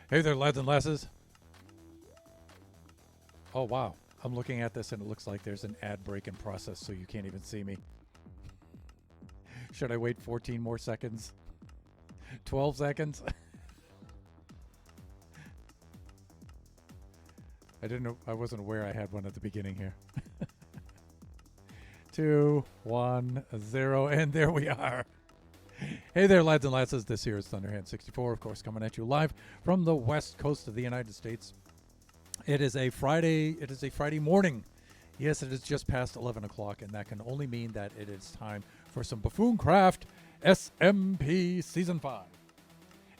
Hey there, lads and lasses. Oh, wow. I'm looking at this and it looks like there's an ad break in process, so you can't even see me. Should I wait 14 more seconds? 12 seconds? I didn't know. I wasn't aware I had one at the beginning here. 2, 1, 0, and there we are. Hey there, lads and lasses. This here is Thunderhand64, of course, coming at you live from the west coast of the United States. It is a Friday. It is a Friday morning. Yes, it is just past 11 o'clock, and that can only mean that it is time for some Buffooncraft SMP Season 5.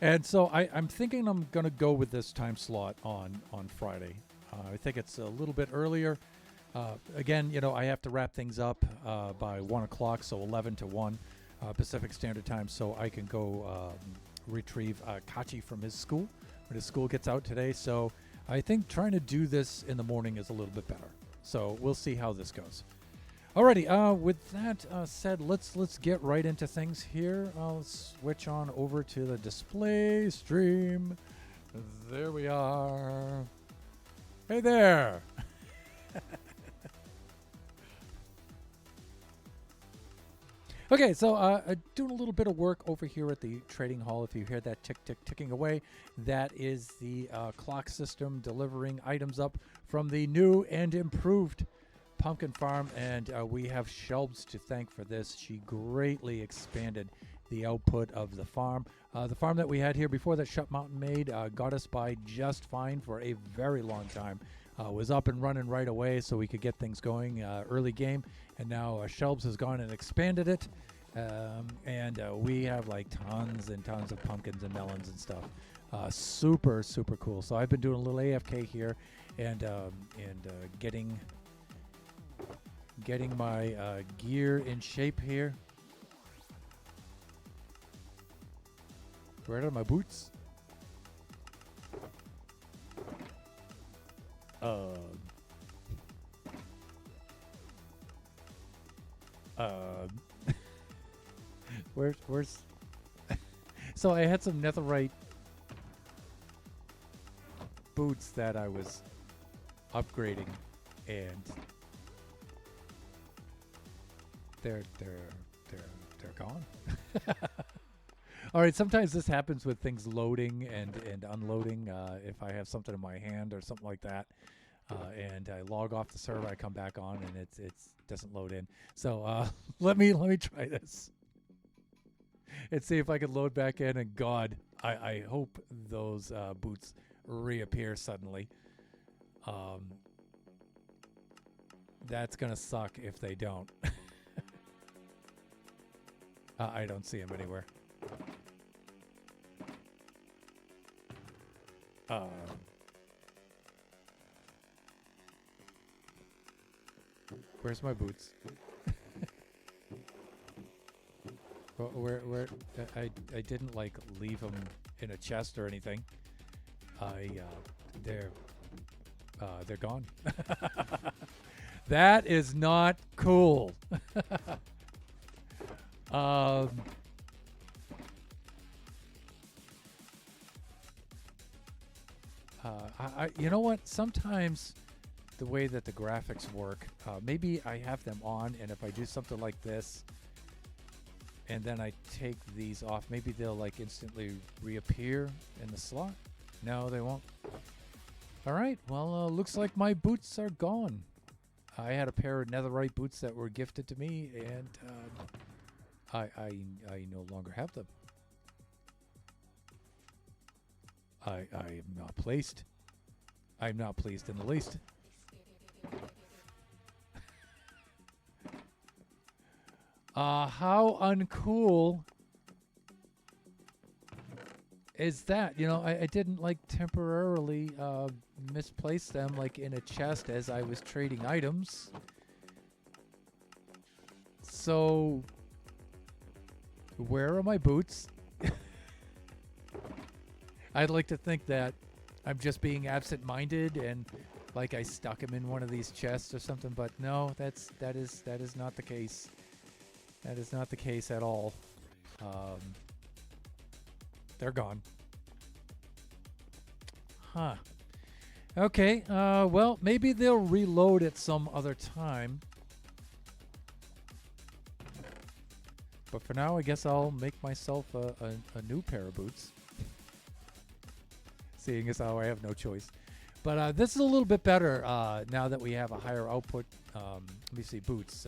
And so I'm thinking I'm going to go with this time slot on Friday. I think it's a little bit earlier. Again, you know, I have to wrap things up by 1 o'clock, so 11 to 1 Pacific Standard Time, so I can go retrieve Kachi from his school when his school gets out today. So I think trying to do this in the morning is a little bit better. So we'll see how this goes. Alrighty, with that said, let's get right into things here. I'll switch on over to the display stream. There we are. Hey there. Okay, so doing a little bit of work over here at the trading hall. If you hear that ticking away, that is the clock system delivering items up from the new and improved pumpkin farm, and we have Shelbs to thank for this. She greatly expanded the output of the farm. The farm that we had here before that Shut Mountain made got us by just fine for a very long time. Was up and running right away so we could get things going early game, and now Shelbs has gone and expanded it, and we have like tons and tons of pumpkins and melons and stuff. Super cool. So I've been doing a little AFK here and getting my gear in shape here. Where are my boots? Where's so I had some netherite boots that I was upgrading, and they're gone. All right, sometimes this happens with things loading and unloading. If I have something in my hand or something like that, and I log off the server, I come back on and it doesn't load in. So let me try this and see if I can load back in. And God, I hope those boots reappear suddenly. That's gonna suck if they don't. I don't see them anywhere. Where's my boots? where I didn't like leave them in a chest or anything. They're gone. That is not cool. You know what? Sometimes the way that the graphics work, maybe I have them on, and if I do something like this, and then I take these off, maybe they'll like instantly reappear in the slot. No, they won't. All right. Well, looks like my boots are gone. I had a pair of netherite boots that were gifted to me, and I no longer have them. I am not pleased. I'm not pleased in the least. How uncool is that? You know, I didn't like temporarily misplace them like in a chest as I was trading items. So where are my boots? I'd like to think that I'm just being absent-minded and like I stuck him in one of these chests or something, but no, that is not the case. That is not the case at all. They're gone. Huh. Okay, well, maybe they'll reload at some other time. But for now, I guess I'll make myself a new pair of boots. Seeing as how I have no choice. But this is a little bit better now that we have a higher output. Let me see, boots.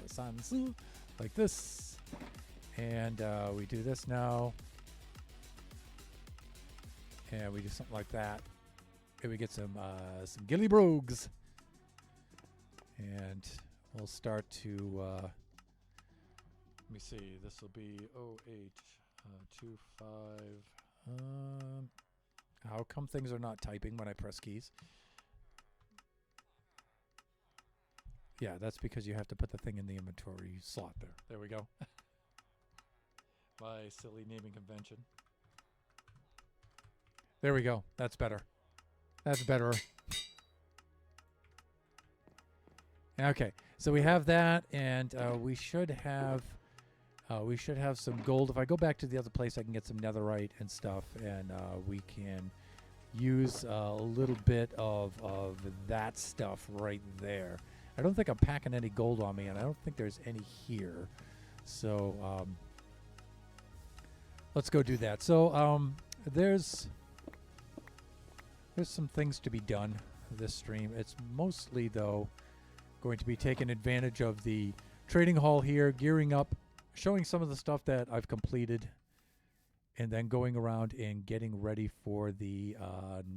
Sansu, like this. And we do this now. And we do something like that. And we get some ghillie brogues. And we'll start to... let me see. This will be 0825. How come things are not typing when I press keys? Yeah, that's because you have to put the thing in the inventory slot there. There we go. My silly naming convention. There we go. That's better. That's better. Okay, so we have that, and we should have some gold. If I go back to the other place, I can get some netherite and stuff, and we can use a little bit of that stuff right there. I don't think I'm packing any gold on me, and I don't think there's any here. So let's go do that. So there's some things to be done this stream. It's mostly, though, going to be taking advantage of the trading hall here, gearing up, showing some of the stuff that I've completed, and then going around and getting ready for the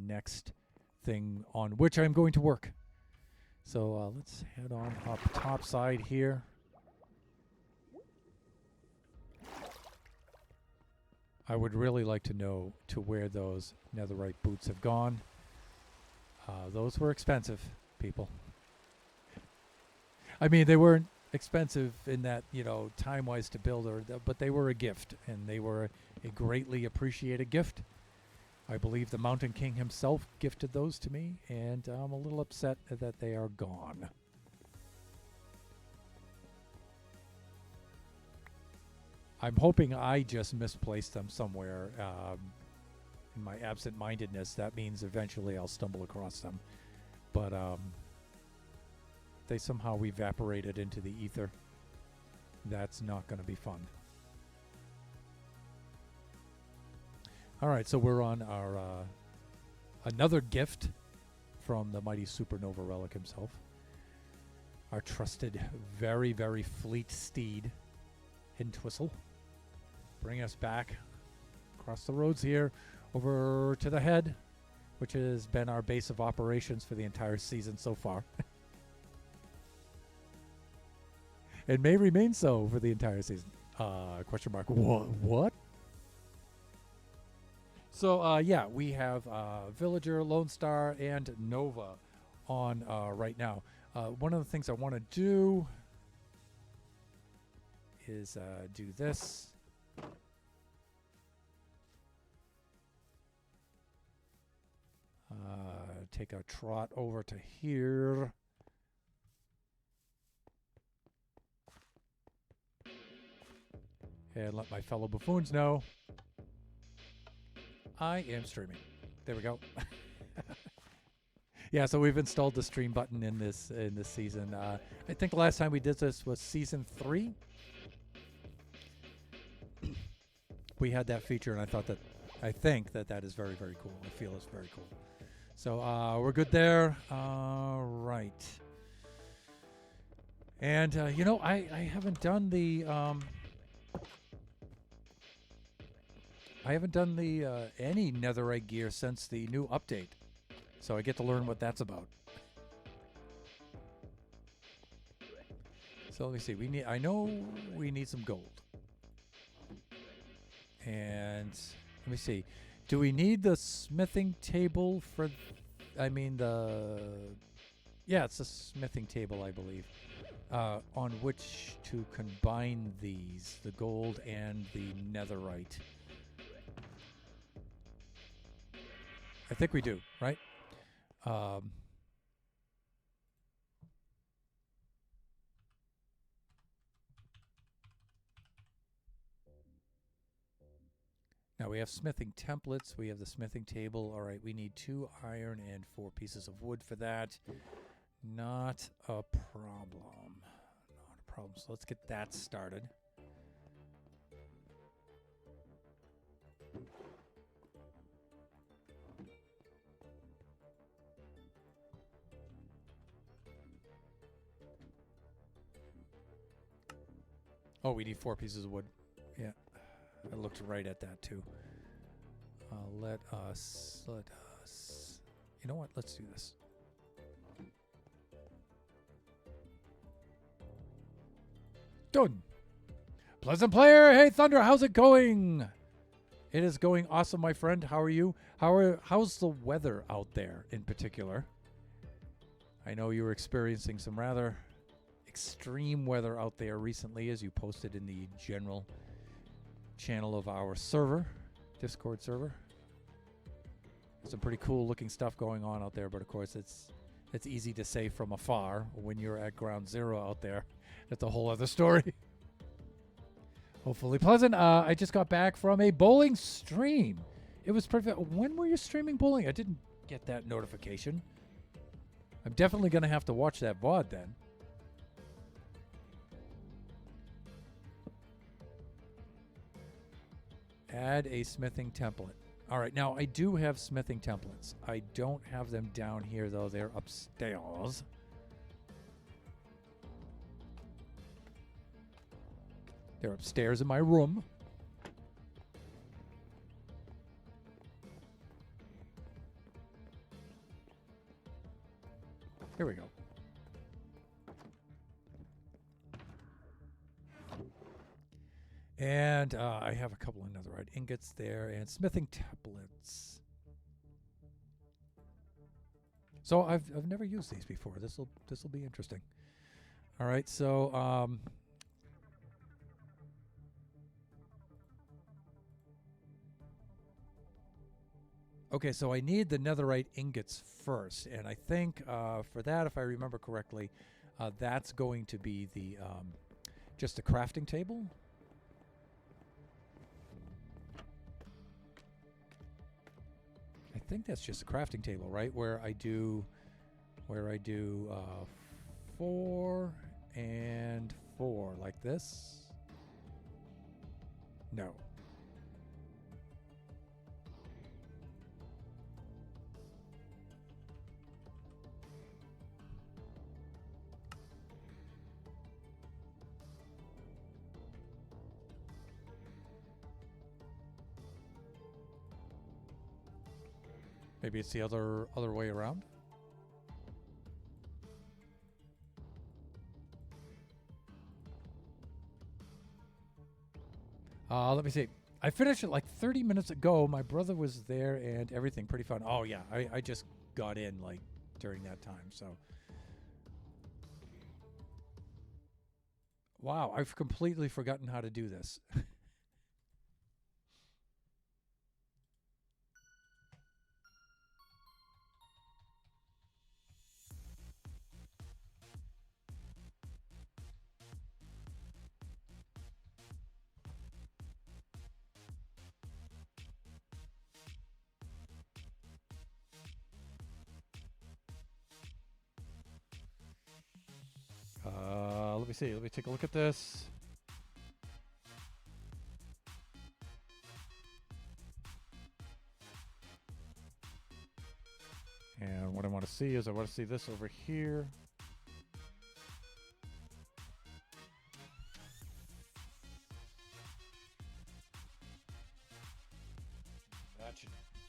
next thing on which I'm going to work. So let's head on up top side here. I would really like to know to where those netherite boots have gone. Those were expensive, people. I mean, they weren't expensive in that, you know, time-wise to build, but they were a gift, and they were a greatly appreciated gift. I believe the Mountain King himself gifted those to me, and I'm a little upset that they are gone. I'm hoping I just misplaced them somewhere in my absent-mindedness. That means eventually I'll stumble across them. But they somehow evaporated into the ether. That's not going to be fun. All right, so we're on our another gift from the mighty Supernova Relic himself. Our trusted, very, very fleet steed, Hintwhistle. Bring us back across the roads here over to the head, which has been our base of operations for the entire season so far. It may remain so for the entire season. Question mark. What? So, yeah, we have Villager, Lone Star, and Nova on right now. One of the things I want to do is do this. Take a trot over to here. And let my fellow buffoons know I am streaming. There we go. Yeah, so we've installed the stream button in this season. I think the last time we did this was season 3. We had that feature, and I think that is very, very cool. I feel it's very cool. So we're good there. Right. And you know, I haven't done the any netherite gear since the new update. So I get to learn what that's about. So let me see. I know we need some gold. And let me see. Do we need the smithing table for... Yeah, it's a smithing table, I believe. On which to combine these. The gold and the netherite. I think we do, right? Now we have smithing templates. We have the smithing table. All right, we need 2 iron and 4 pieces of wood for that. Not a problem. Not a problem. So let's get that started. Oh, we need 4 pieces of wood. Yeah, I looked right at that too. Let us. You know what? Let's do this. Done. Pleasant player. Hey, Thunder, how's it going? It is going awesome, my friend. How are you? How's the weather out there in particular? I know you were experiencing some rather extreme weather out there recently, as you posted in the general channel of our server, Discord server. Some pretty cool looking stuff going on out there, but of course it's easy to say from afar. When you're at ground zero out there, that's a whole other story. Hopefully pleasant. I just got back from a bowling stream. It was perfect. When were you streaming bowling? I didn't get that notification. I'm definitely going to have to watch that VOD then. Add a smithing template. All right, now I do have smithing templates. I don't have them down here, though. They're upstairs. They're upstairs in my room. Here we go. And I have a couple of netherite ingots there and smithing templates. So I've never used these before. This will be interesting. All right, so okay, so I need the netherite ingots first, and I think for that, if I remember correctly, that's going to be the just a crafting table. I think that's just a crafting table, right? Where I do 4 and 4 like this. No. Maybe it's the other way around. Let me see. I finished it like 30 minutes ago. My brother was there and everything. Pretty fun. Oh, yeah. I just got in like during that time. So, wow. I've completely forgotten how to do this. Let me see. Let me take a look at this. And what I want to see is I want to see this over here.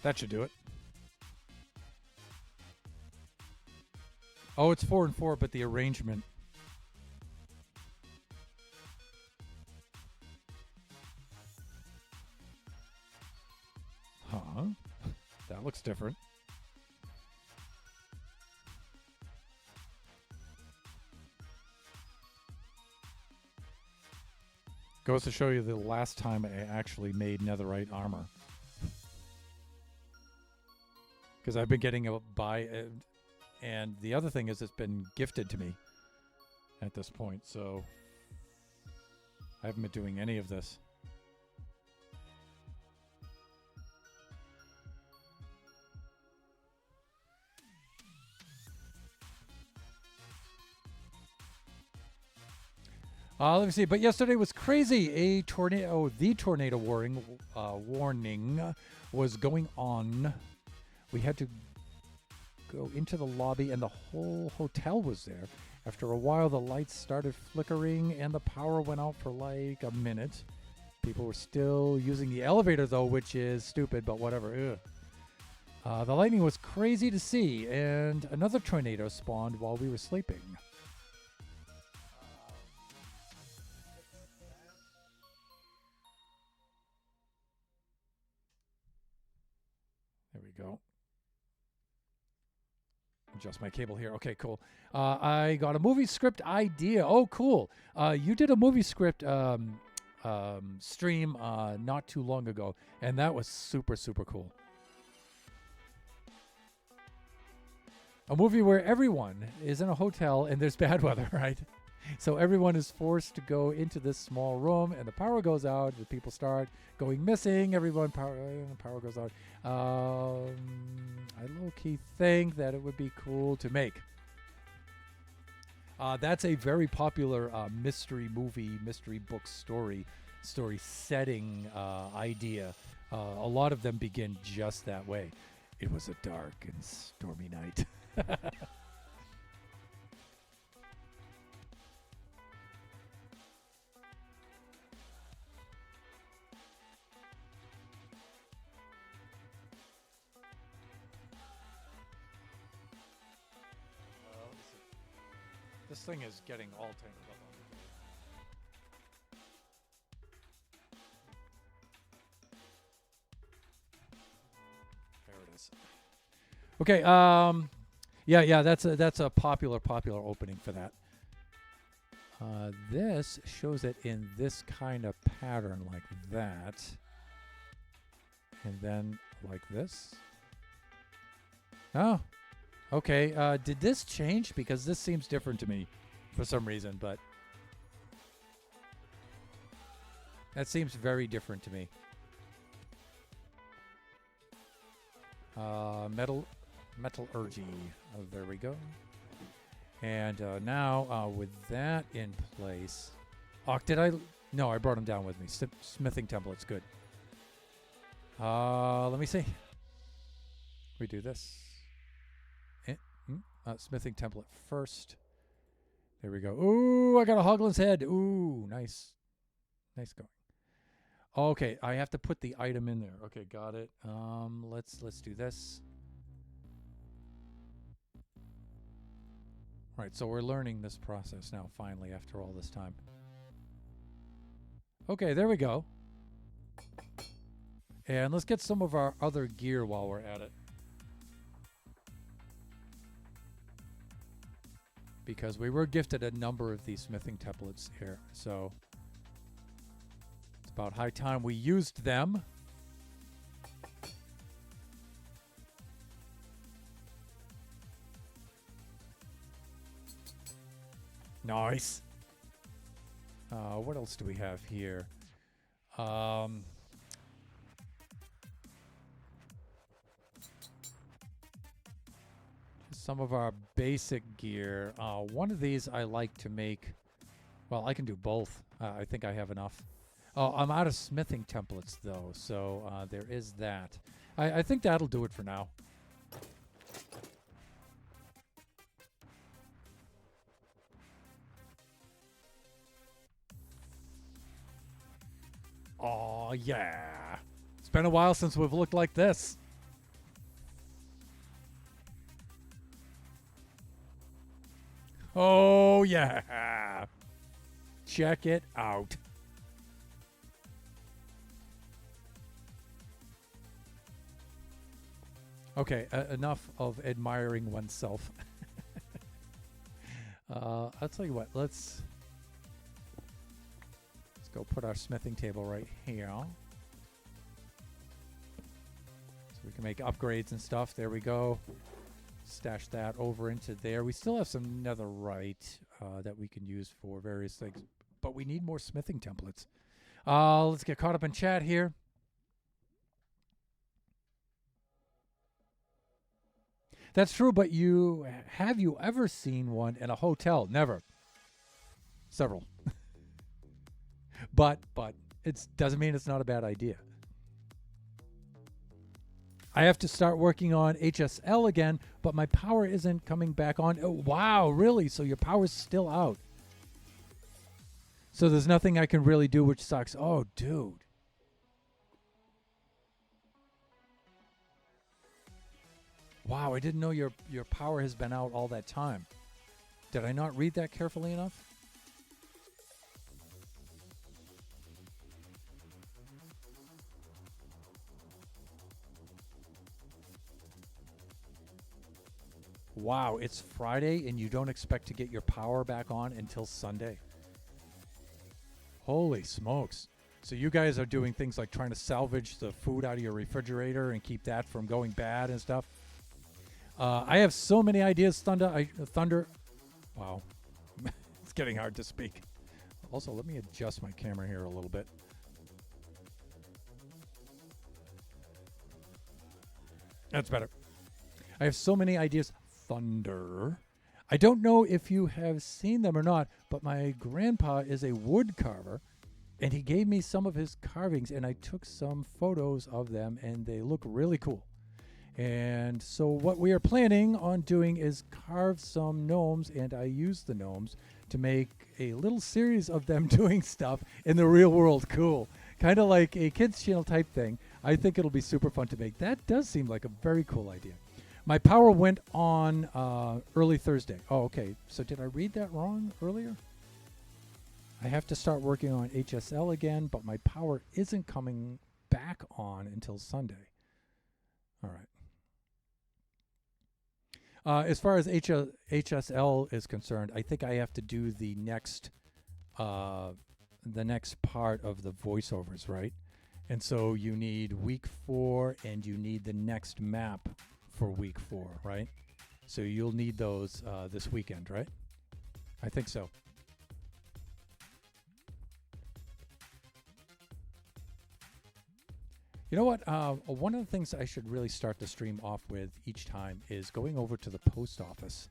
That should do it. Oh, it's 4 and 4, but the arrangement. Huh? That looks different. Goes to show you the last time I actually made netherite armor. Because I've been getting it by... and the other thing is it's been gifted to me at this point, so I haven't been doing any of this. Let me see. But yesterday was crazy. A tornado. The tornado warning was going on. We had to go into the lobby, and the whole hotel was there. After a while, the lights started flickering, and the power went out for like a minute. People were still using the elevator, though, which is stupid, but whatever. The lightning was crazy to see, and another tornado spawned while we were sleeping. There we go. Adjust my cable here. Okay, cool. I got a movie script idea. Oh, cool. You did a movie script stream not too long ago, and that was super, super cool. A movie where everyone is in a hotel and there's bad weather, right? So everyone is forced to go into this small room, and the power goes out. The people start going missing. Power goes out. I low-key think that it would be cool to make. That's a very popular mystery movie, mystery book story setting idea. A lot of them begin just that way. It was a dark and stormy night. This thing is getting all tangled up. There it is. Okay. Yeah. That's a popular opening for that. This shows it in this kind of pattern, like that, and then like this. Oh. Okay, did this change? Because this seems different to me for some reason, but that seems very different to me. Metallurgy. Oh, there we go. And now with that in place... Oh, did I... No, I brought them down with me. Smithing templates, good. Let me see. We do this. Smithing template first. There we go. Ooh, I got a Hoglin's head. Ooh, nice. Nice going. Okay, I have to put the item in there. Okay, got it. Let's do this. All right, so we're learning this process now, finally, after all this time. Okay, there we go. And let's get some of our other gear while we're at it. Because we were gifted a number of these smithing templates here, so it's about high time we used them. Nice. What else do we have here? Some of our basic gear. One of these I like to make. Well, I can do both. I think I have enough. Oh, I'm out of smithing templates, though, so there is that. I think that'll do it for now. Oh, yeah. It's been a while since we've looked like this. Oh, yeah. Check it out. Okay, enough of admiring oneself. I'll tell you what, let's go put our smithing table right here. So we can make upgrades and stuff. There we go. Stash that over into there. We still have some netherite that we can use for various things, but we need more smithing templates. Let's get caught up in chat here. That's true, but have you ever seen one in a hotel? Never. Several. but it doesn't mean it's not a bad idea. I have to start working on HSL again, but my power isn't coming back on. Oh, wow, really? So your power's still out. So there's nothing I can really do, which sucks. Oh, dude. Wow, I didn't know your power has been out all that time. Did I not read that carefully enough? Wow, it's Friday and you don't expect to get your power back on until Sunday. Holy smokes. So you guys are doing things like trying to salvage the food out of your refrigerator and keep that from going bad and stuff. I have so many ideas, Thunder. Wow. It's getting hard to speak. Also, let me adjust my camera here a little bit. That's better. I have so many ideas. Thunder. I don't know if you have seen them or not, but my grandpa is a wood carver, and he gave me some of his carvings, and I took some photos of them, and they look really cool. And so what we are planning on doing is carve some gnomes, and I use the gnomes to make a little series of them doing stuff in the real world. Cool. Kind of like a kids channel type thing. I think it'll be super fun to make. That does seem like a very cool idea. My power went on early Thursday. Oh, okay. So did I read that wrong earlier? I have to start working on HSL again, but my power isn't coming back on until Sunday. All right. As far as HSL is concerned, I think I have to do the next part of the voiceovers, right? And so you need week 4 and you need the next map for week 4, right? So you'll need those this weekend, right? I think so. You know what? One of the things I should really start the stream off with each time is going over to the post office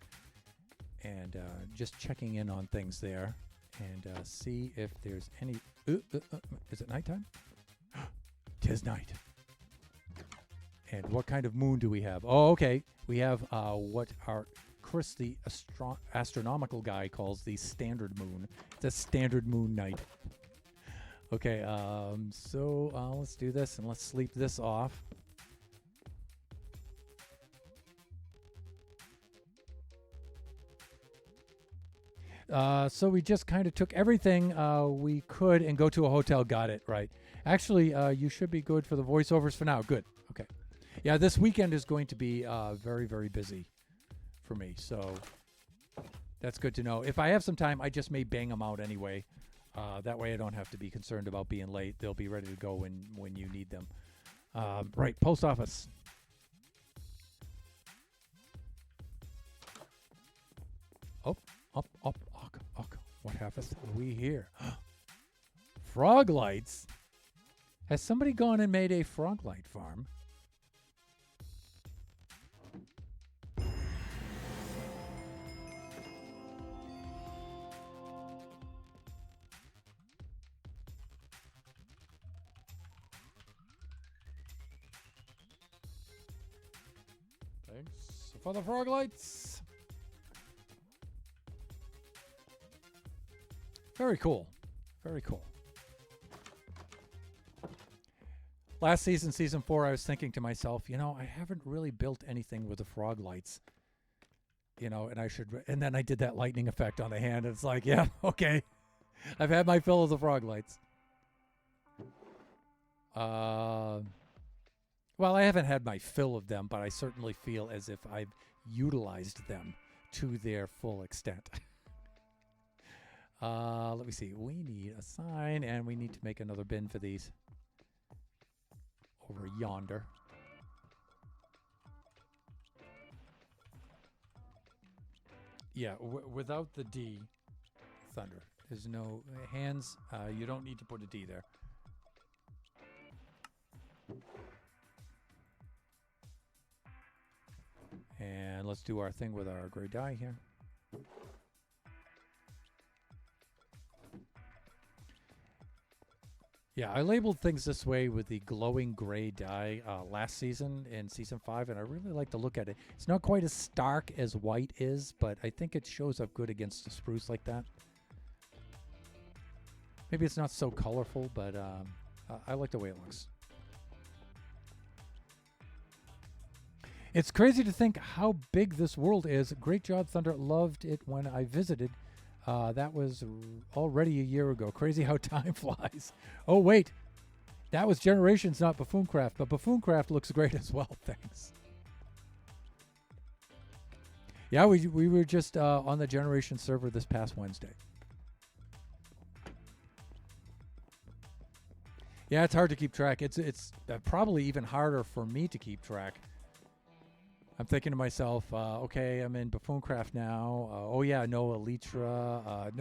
and just checking in on things there and see if there's any... is it nighttime? 'Tis night. And what kind of moon do we have? Oh, okay. We have what our Chris, the astronomical guy, calls the standard moon. It's a standard moon night. Okay, so let's do this and let's sleep this off. So we just kind of took everything we could and go to a hotel. Got it, right. Actually, you should be good for the voiceovers for now. Good. Okay. Yeah, this weekend is going to be very, very busy for me. So that's good to know. If I have some time, I just may bang them out anyway. That way I don't have to be concerned about being late. They'll be ready to go when you need them. Right, post office. Up. What happens? We here. Frog lights? Has somebody gone and made a frog light farm? Thanks for the frog lights. Very cool. Very cool. Last season, season 4, I was thinking to myself, you know, I haven't really built anything with the frog lights. You know, and I should... And then I did that lightning effect on the hand. And it's like, yeah, okay. I've had my fill of the frog lights. Well, I haven't had my fill of them, but I certainly feel as if I've utilized them to their full extent. Let me see. We need a sign, and we need to make another bin for these. Over yonder. Yeah, without the D, Thunder. There's no hands. You don't need to put a D there. And let's do our thing with our gray dye here. Yeah, I labeled things this way with the glowing gray dye last season in Season 5, and I really like to look at it. It's not quite as stark as white is, but I think it shows up good against a spruce like that. Maybe it's not so colorful, but I like the way it looks. It's crazy to think how big this world is. Great job, Thunder. Loved it when I visited. That was already a year ago. Crazy how time flies. Oh, wait. That was Generations, not Buffooncraft. But Buffooncraft looks great as well. Thanks. Yeah, we were just on the Generation server this past Wednesday. Yeah, it's hard to keep track. It's probably even harder for me to keep track. I'm thinking to myself, okay, I'm in Buffooncraft now. Oh yeah, no Elytra,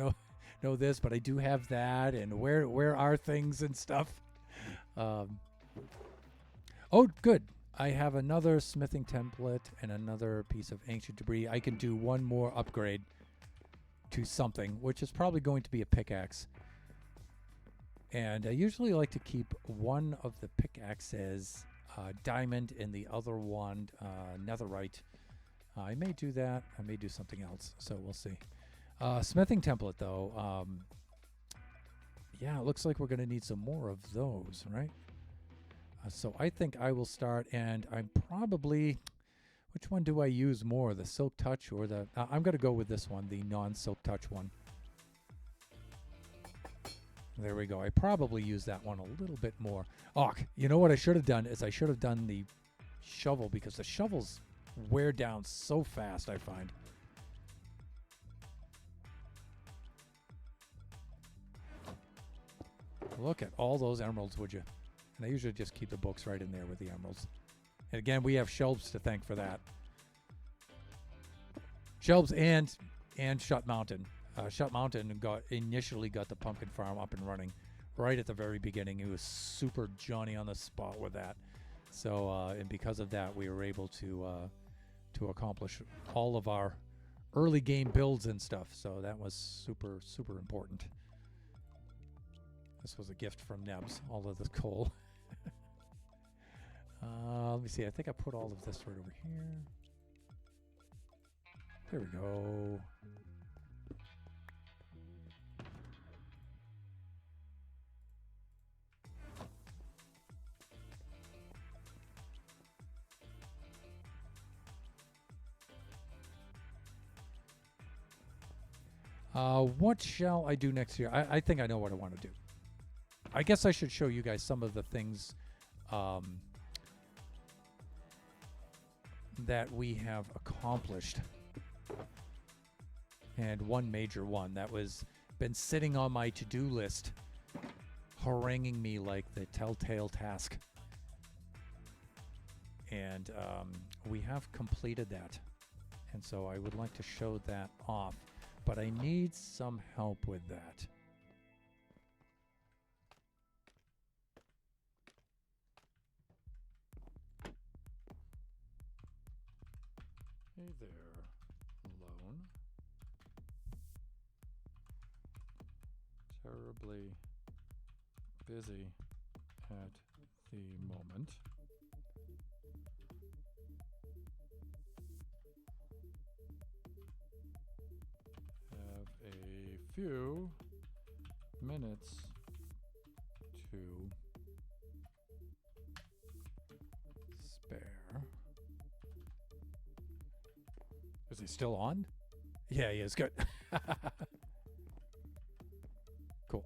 no this, but I do have that. And where are things and stuff? Oh, good. I have another smithing template and another piece of ancient debris. I can do one more upgrade to something, which is probably going to be a pickaxe. And I usually like to keep one of the pickaxes diamond and the other one netherite. I may do that. I may do something else. So we'll see. Smithing template, though. Yeah, it looks like we're going to need some more of those, right? So I think I will start, and I'm probably... Which one do I use more, the Silk Touch or the... I'm going to go with this one, the non-Silk Touch one. There we go. I probably use that one a little bit more. Oh, you know what I should have done is I should have done the shovel, because the shovels wear down so fast, I find. Look at all those emeralds, would you? And I usually just keep the books right in there with the emeralds. And again, we have shelves to thank for that. Shelves and Shut Mountain. Shut Mountain initially got the pumpkin farm up and running right at the very beginning. He was super Johnny on the spot with that. So, and because of that, we were able to accomplish all of our early game builds and stuff. So that was super, super important. This was a gift from Nebs, all of this coal. Let me see. I think I put all of this right over here. There we go. What shall I do next year? I think I know what I want to do. I guess I should show you guys some of the things that we have accomplished. And one major one that was been sitting on my to-do list, haranguing me like the telltale task. And we have completed that. And so I would like to show that off. But I need some help with that. Hey there, Lone. Terribly busy at the moment. Have a few minutes to spare. Is he still on? Yeah, he is. Good. Cool.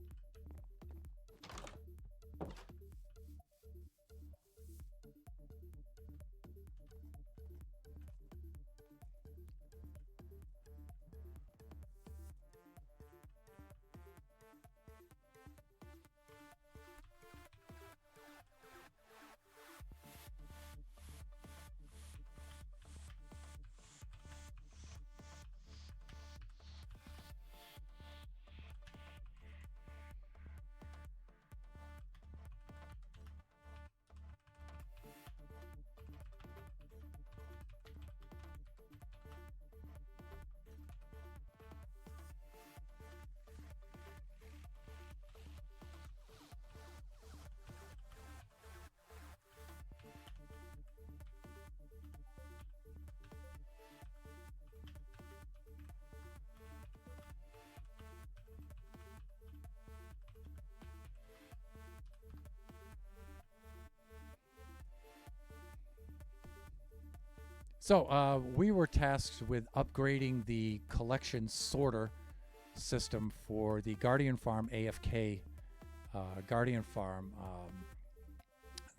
So we were tasked with upgrading the collection sorter system for the Guardian Farm AFK Guardian Farm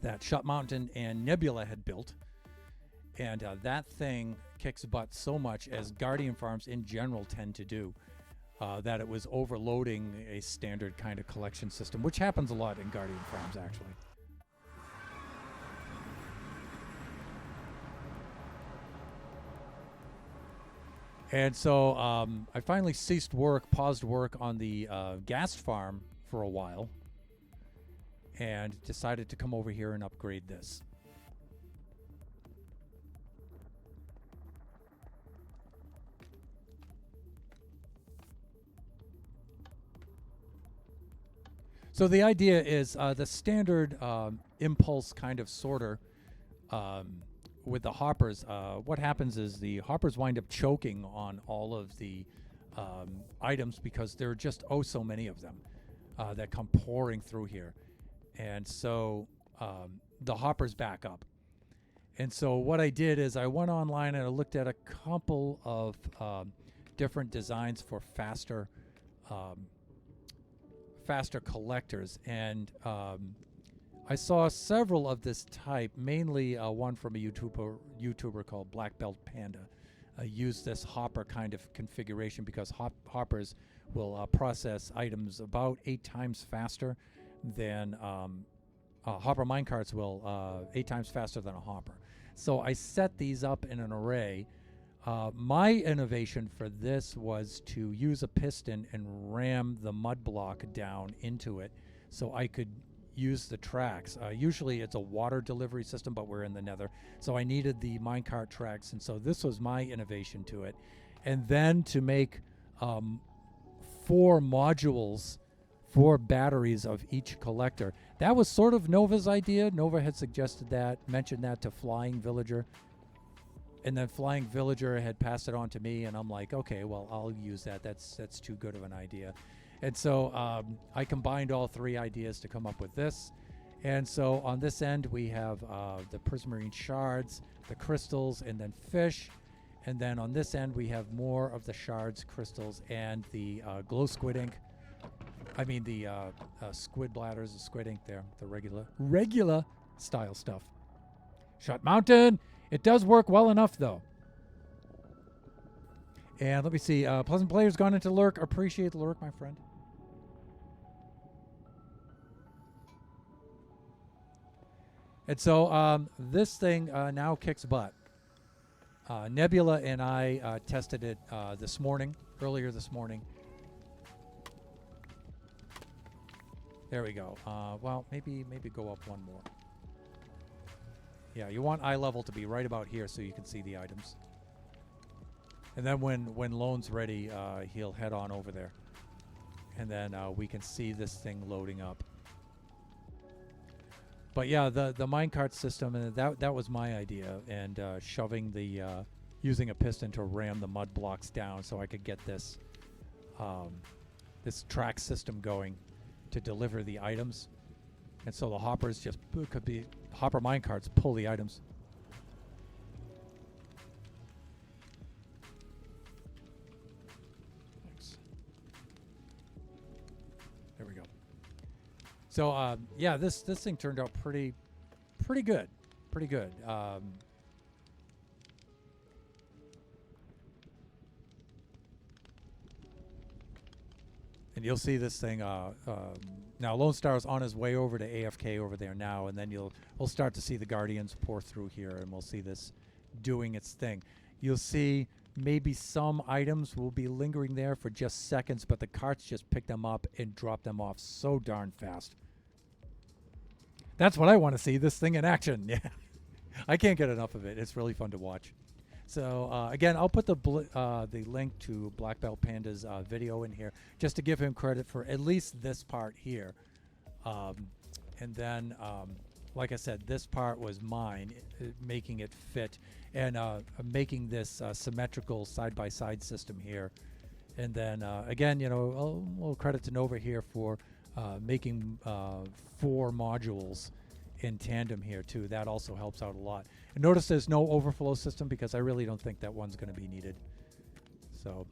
that Shut Mountain and Nebula had built. And that thing kicks butt so much, as Guardian Farms in general tend to do, that it was overloading a standard kind of collection system, which happens a lot in Guardian Farms, actually. And so I finally paused work on the gas farm for a while, and decided to come over here and upgrade this. So the idea is the standard impulse kind of sorter with the hoppers. What happens is the hoppers wind up choking on all of the items, because there are just so many of them that come pouring through here. And so the hoppers back up. And so what I did is I went online and I looked at a couple of different designs for faster collectors, and I saw several of this type, mainly one from a YouTuber called Black Belt Panda. Use this hopper kind of configuration because hoppers will process items about 8 times faster than hopper minecarts will, 8 times faster than a hopper. So I set these up in an array. My innovation for this was to use a piston and ram the mud block down into it so I could use the tracks. Usually it's a water delivery system, but we're in the nether, so I needed the minecart tracks, and so this was my innovation to it. And then to make 4 modules, 4 batteries of each collector. That was sort of Nova's idea. Nova had suggested that, mentioned that to Flying Villager. And then Flying Villager had passed it on to me, and I'm like, okay, well, I'll use that. That's too good of an idea. And so I combined all 3 ideas to come up with this. And so on this end, we have the prismarine shards, the crystals, and then fish. And then on this end, we have more of the shards, crystals, and the glow squid ink. I mean the squid bladders, the squid ink there, the regular style stuff. Shut Mountain! It does work well enough, though. And let me see. Pleasant Player's gone into lurk. Appreciate the lurk, my friend. And so this thing now kicks butt. Nebula and I tested it earlier this morning. There we go. Well, maybe go up one more. Yeah, you want eye level to be right about here so you can see the items. And then when Lone's ready, he'll head on over there. And then we can see this thing loading up. But yeah, the minecart system, and that was my idea, and shoving using a piston to ram the mud blocks down so I could get this this track system going to deliver the items. And so the hoppers could be hopper minecarts pull the items. Thanks. There we go. So yeah, this thing turned out pretty good. Pretty good. And you'll see this thing now. Lone Star's on his way over to AFK over there now, and then we'll start to see the Guardians pour through here, and we'll see this doing its thing. You'll see maybe some items will be lingering there for just seconds, but the carts just pick them up and drop them off so darn fast. That's what I want to see, this thing in action. Yeah, I can't get enough of it. It's really fun to watch. So again, I'll put the link to Black Belt Panda's video in here just to give him credit for at least this part here. And then, like I said, this part was mine, making it fit and making this symmetrical side-by-side system here. And then, again, a little credit to Nova here for making 4 modules in tandem here too. That also helps out a lot. Notice there's no overflow system because I really don't think that one's going to be needed. So,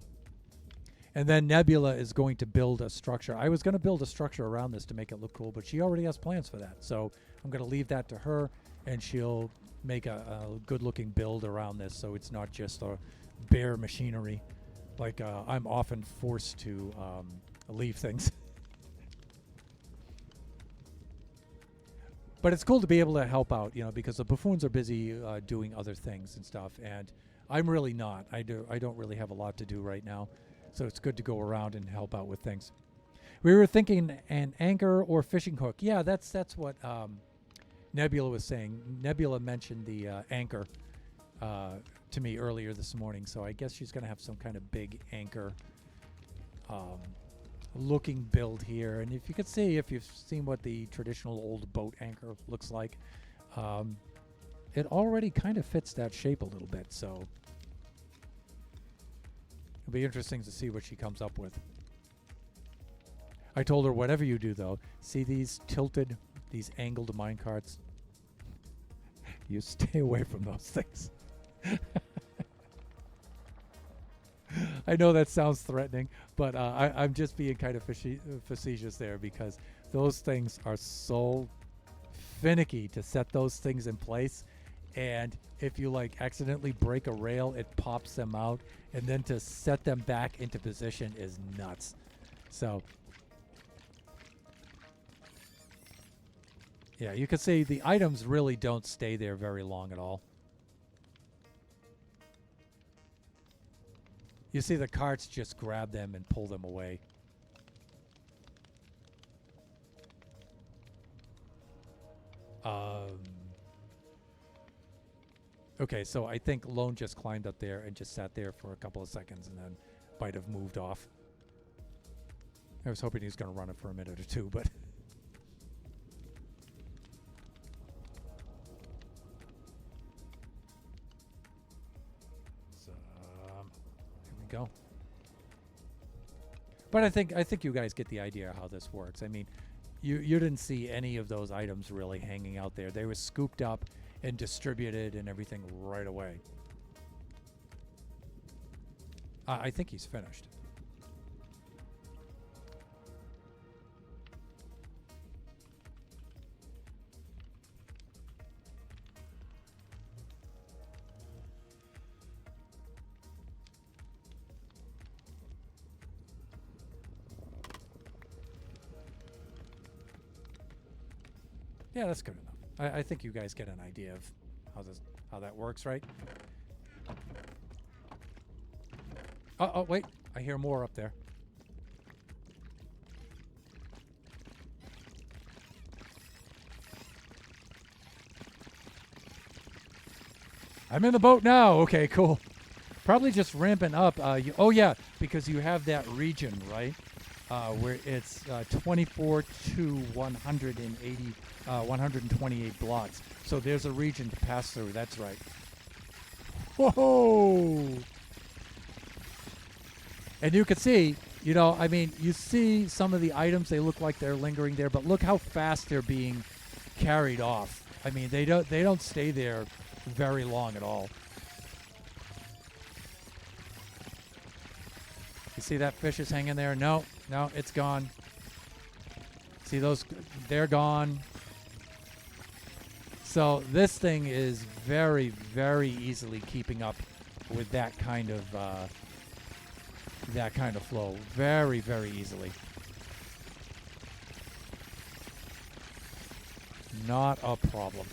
and then Nebula is going to build a structure. I was going to build a structure around this to make it look cool, but she already has plans for that. So I'm going to leave that to her, and she'll make a good-looking build around this, so it's not just a bare machinery like I'm often forced to leave things. But it's cool to be able to help out, you know, because the buffoons are busy doing other things and stuff, and I'm really not. I don't really have a lot to do right now, so it's good to go around and help out with things. We were thinking an anchor or fishing hook. Yeah, that's what Nebula was saying. Nebula mentioned the anchor to me earlier this morning, so I guess she's going to have some kind of big anchor looking build here. And if you could see, if you've seen what the traditional old boat anchor looks like, it already kind of fits that shape a little bit, so it'll be interesting to see what she comes up with. I told her, whatever you do though, see these tilted, these angled mine carts, you stay away from those things. I know that sounds threatening, but I'm just being kind of facetious there, because those things are so finicky to set those things in place, and if you like accidentally break a rail, it pops them out, and then to set them back into position is nuts. So yeah, you can see the items really don't stay there very long at all. You see the carts just grab them and pull them away. Okay, so I think Lone just climbed up there and just sat there for a couple of seconds and then might have moved off. I was hoping he was going to run it for a minute or two, but... go. But I think you guys get the idea of how this works. I mean, you didn't see any of those items really hanging out there. They were scooped up and distributed and everything right away. I think he's finished. Yeah, that's good enough. I think you guys get an idea of how that works, right? Oh, wait. I hear more up there. I'm in the boat now. Okay, cool. Probably just ramping up. Oh, yeah, because you have that region, right? Where it's 24 to 180, 128 blocks. So there's a region to pass through. That's right. Whoa! And you can see, you know, I mean, you see some of the items, they look like they're lingering there, but look how fast they're being carried off. I mean, they don't stay there very long at all. You see that fish is hanging there? No, it's gone. See those? They're gone. So this thing is very, very easily keeping up with that kind of flow. Very, very easily. Not a problem.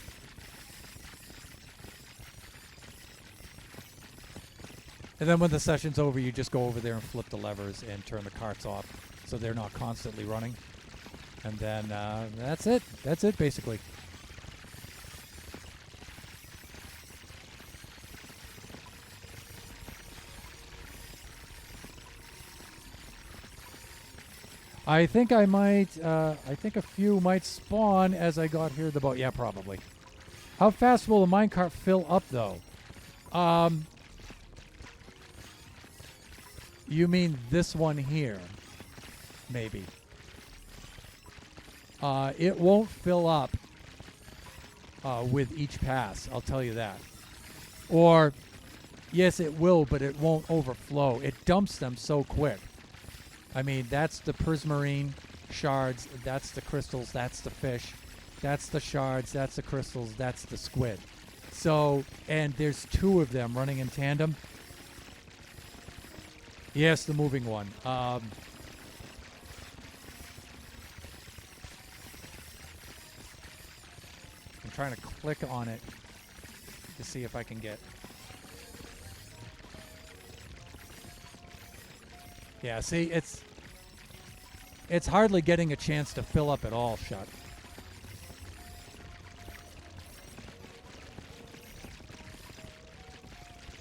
And then when the session's over, you just go over there and flip the levers and turn the carts off so they're not constantly running. And then that's it. That's it, basically. I think I might, I think a few might spawn as I got here the boat. Yeah, probably. How fast will the minecart fill up, though? You mean this one here? Maybe. It won't fill up with each pass. I'll tell you that. Or, yes, it will, but it won't overflow. It dumps them so quick. I mean, that's the prismarine shards. That's the crystals. That's the fish. That's the shards. That's the crystals. That's the squid. So, and there's two of them running in tandem. Yes, the moving one. I'm trying to click on it to see if I can get... Yeah, see, it's hardly getting a chance to fill up at all, Shut.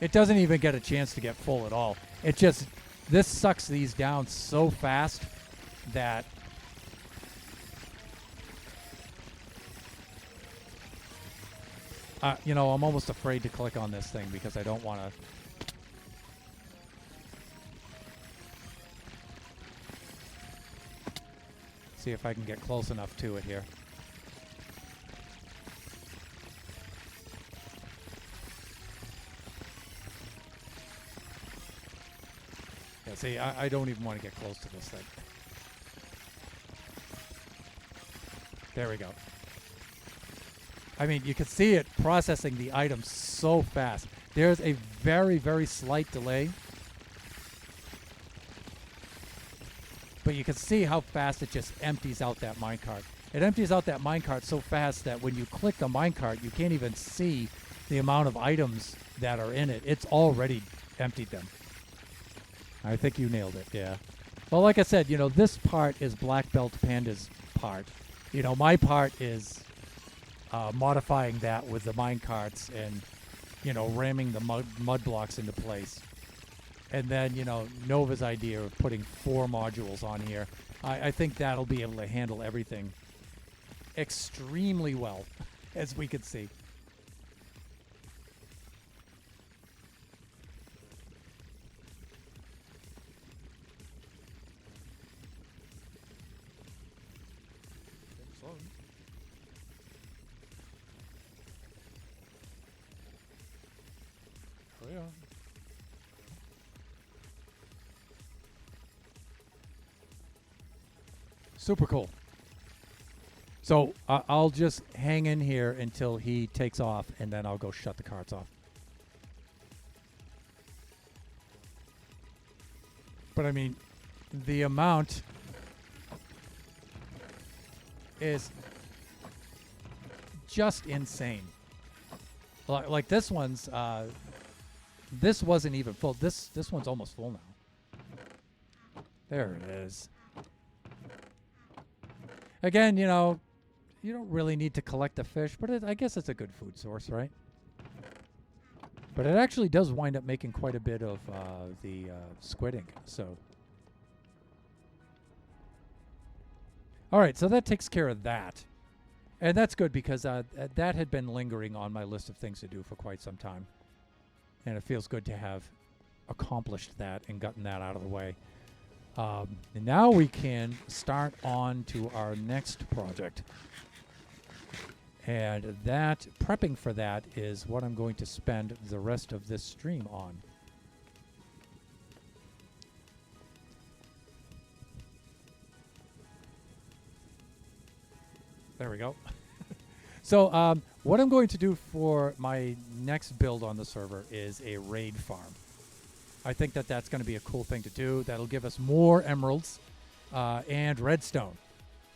It doesn't even get a chance to get full at all. It just... This sucks these down so fast that... you know, I'm almost afraid to click on this thing because I don't want to... See if I can get close enough to it here. Yeah, see, I don't even want to get close to this thing. There we go. I mean, you can see it processing the items so fast. There's a very, very slight delay. But you can see how fast it just empties out that minecart. It empties out that minecart so fast that when you click the minecart, you can't even see the amount of items that are in it. It's already emptied them. I think you nailed it, yeah. Well, like I said, you know, this part is Black Belt Panda's part. You know, my part is modifying that with the minecarts and, you know, ramming the mud blocks into place. And then, you know, Nova's idea of putting 4 modules on here. I think that'll be able to handle everything extremely well, as we can see. Oh, yeah. Super cool. So I'll just hang in here until he takes off, and then I'll go shut the carts off. But I mean, the amount is just insane. Like this one's, this wasn't even full. This one's almost full now. There it is. Again, you know, you don't really need to collect the fish, but I guess it's a good food source, right? But it actually does wind up making quite a bit of the squid ink. So, all right, so that takes care of that. And that's good because that had been lingering on my list of things to do for quite some time. And it feels good to have accomplished that and gotten that out of the way. And now we can start on to our next project. And that, prepping for that is what I'm going to spend the rest of this stream on. There we go. So what I'm going to do for my next build on the server is a raid farm. I think that that's going to be a cool thing to do. That'll give us more emeralds and redstone.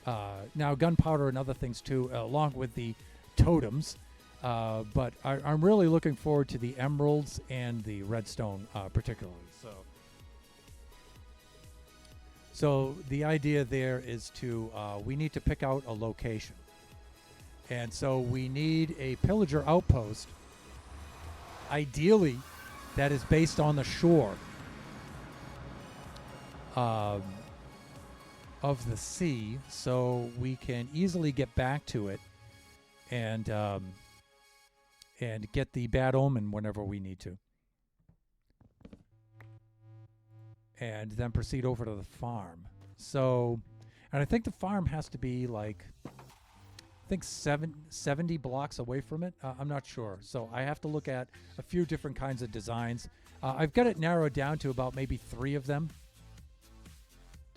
Now, gunpowder and other things too, along with the totems. But I'm really looking forward to the emeralds and the redstone particularly. So the idea there is to, we need to pick out a location. And so we need a pillager outpost, ideally, that is based on the shore of the sea, so we can easily get back to it and get the bad omen whenever we need to. And then proceed over to the farm. So, and I think the farm has to be like, I think 70 blocks away from it. I'm not sure. So I have to look at a few different kinds of designs. I've got it narrowed down to about maybe 3 of them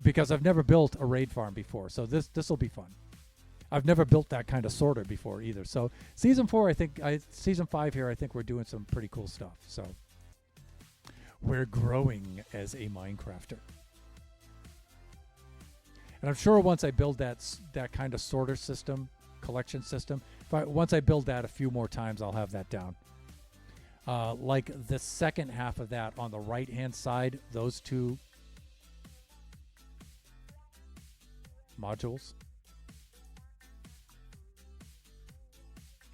because I've never built a raid farm before. So this will be fun. I've never built that kind of sorter before either. So season 4, season 5 here, I think we're doing some pretty cool stuff. So we're growing as a Minecrafter. And I'm sure once I build that kind of sorter system, collection system, once I build that a few more times, I'll have that down. Like the second half of that on the right-hand side, those 2 modules.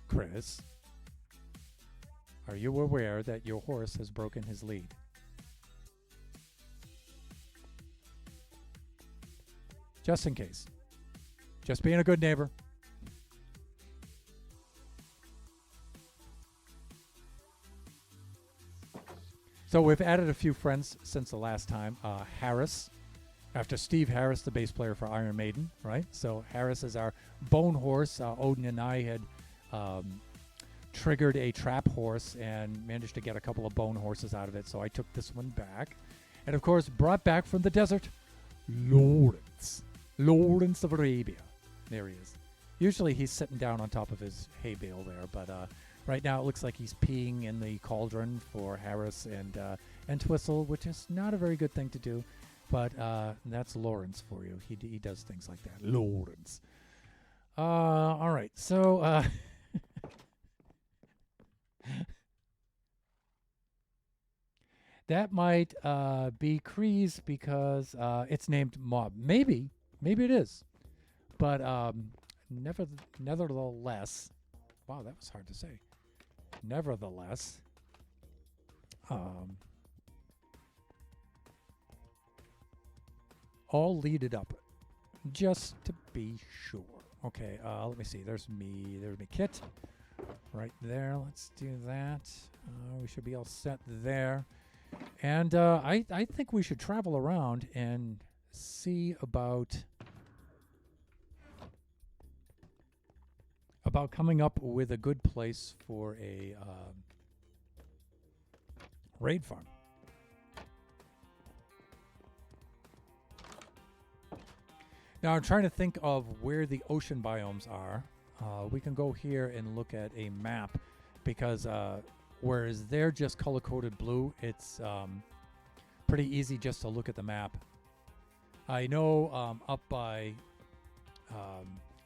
Chris, are you aware that your horse has broken his lead? Just in case. Just being a good neighbor. So we've added a few friends since the last time. Harris, after Steve Harris, the bass player for Iron Maiden, right? So Harris is our bone horse. Odin and I had triggered a trap horse and managed to get a couple of bone horses out of it. So I took this one back. And of course, brought back from the desert, Lawrence of Arabia. There he is. Usually he's sitting down on top of his hay bale there, but right now it looks like he's peeing in the cauldron for Harris and Twistle, which is not a very good thing to do, but that's Lawrence for you. He does things like that. Lawrence. All right, so that might be Kreese because it's named Mob. Maybe it is. But nevertheless, wow, that was hard to say. Nevertheless, I'll lead it up just to be sure. Okay, let me see. There's me Kit right there. Let's do that. We should be all set there. And I think we should travel around and see about coming up with a good place for a raid farm. Now I'm trying to think of where the ocean biomes are. We can go here and look at a map because whereas they're just color-coded blue, it's pretty easy just to look at the map. I know up by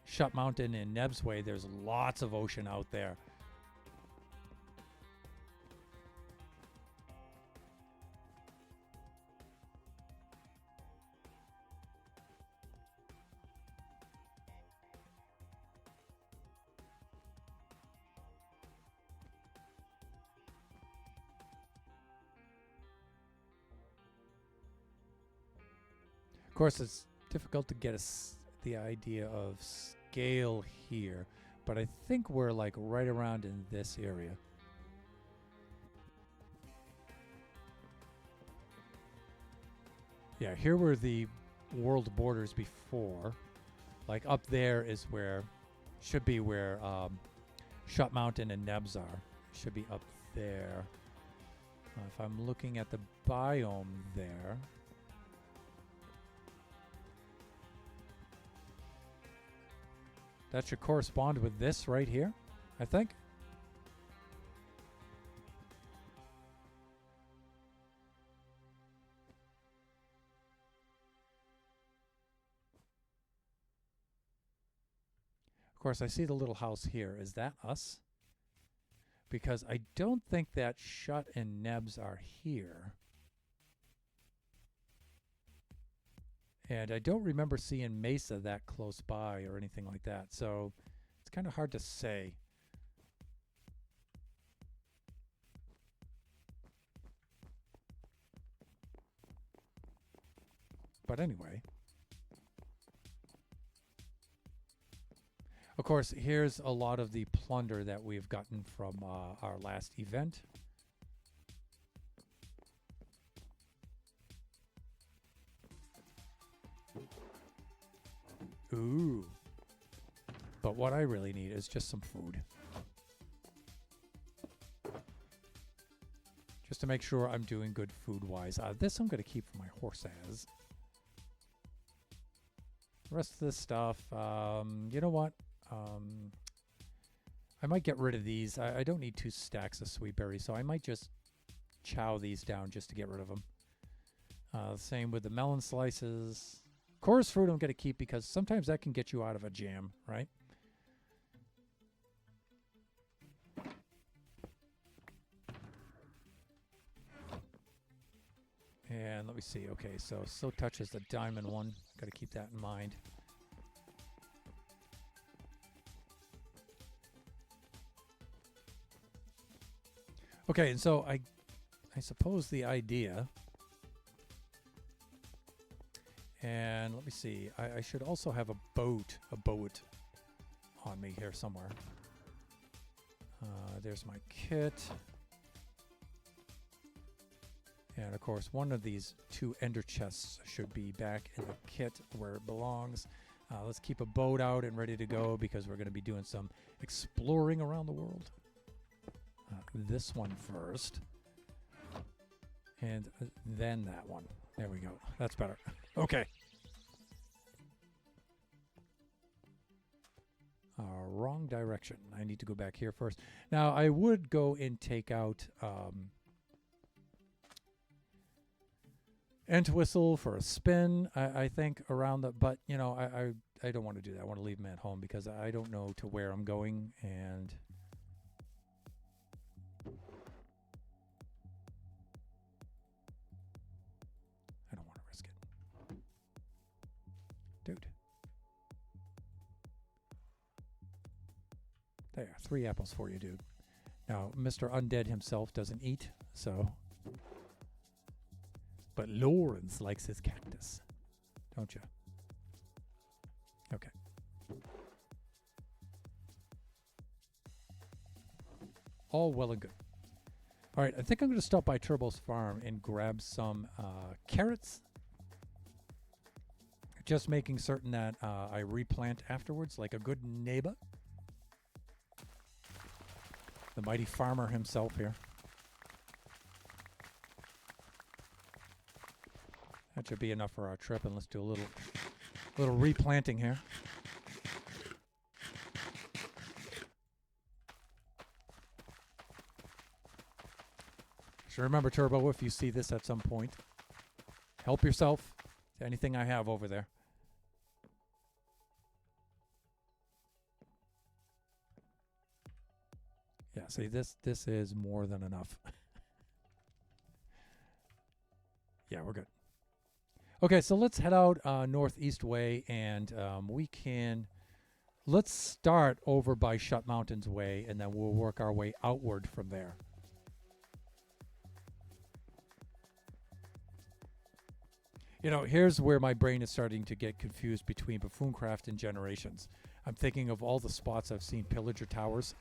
Shut Mountain and Neb's Way, there's lots of ocean out there. Of course, it's difficult to get the idea of scale here, but I think we're like right around in this area. Yeah, here were the world borders before. Like up there is where, should be where Shut Mountain and Nebs are. Should be up there. If I'm looking at the biome there. That should correspond with this right here, I think. Of course, I see the little house here. Is that us? Because I don't think that Shut and Nebs are here. And I don't remember seeing Mesa that close by or anything like that. So it's kind of hard to say. But anyway. Of course, here's a lot of the plunder that we've gotten from our last event. Ooh. But what I really need is just some food. Just to make sure I'm doing good food-wise. This I'm going to keep for my horse as. The rest of this stuff, you know what? I might get rid of these. I don't need 2 stacks of sweet berries, so I might just chow these down just to get rid of them. Same with the melon slices. Chorus fruit I'm going to keep because sometimes that can get you out of a jam, right? And let me see. Okay, so Silk Touch is the diamond one. Got to keep that in mind. Okay, and so I suppose the idea, and let me see, I should also have a boat on me here somewhere. There's my kit. And of course, one of these 2 ender chests should be back in the kit where it belongs. Let's keep a boat out and ready to go because we're going to be doing some exploring around the world. This one first. And then that one. There we go. That's better. Okay. Wrong direction. I need to go back here first. Now, I would go and take out Entwistle for a spin, I think, around the... But, you know, I don't want to do that. I want to leave him at home because I don't know to where I'm going, and... I don't want to risk it. Dude. There, 3 apples for you, dude. Now, Mr. Undead himself doesn't eat, so... But Lawrence likes his cactus, don't you? Okay. All well and good. All right, I think I'm going to stop by Turbo's farm and grab some carrots. Just making certain that I replant afterwards like a good neighbor. The mighty farmer himself here. That should be enough for our trip, and let's do a little replanting here. So remember, Turbo, if you see this at some point, help yourself to anything I have over there. Yeah, see, this is more than enough. Yeah, we're good. Okay, so let's head out northeast way, and let's start over by Shut Mountains Way, and then we'll work our way outward from there. You know, here's where my brain is starting to get confused between Buffooncraft and Generations. I'm thinking of all the spots I've seen Pillager Towers.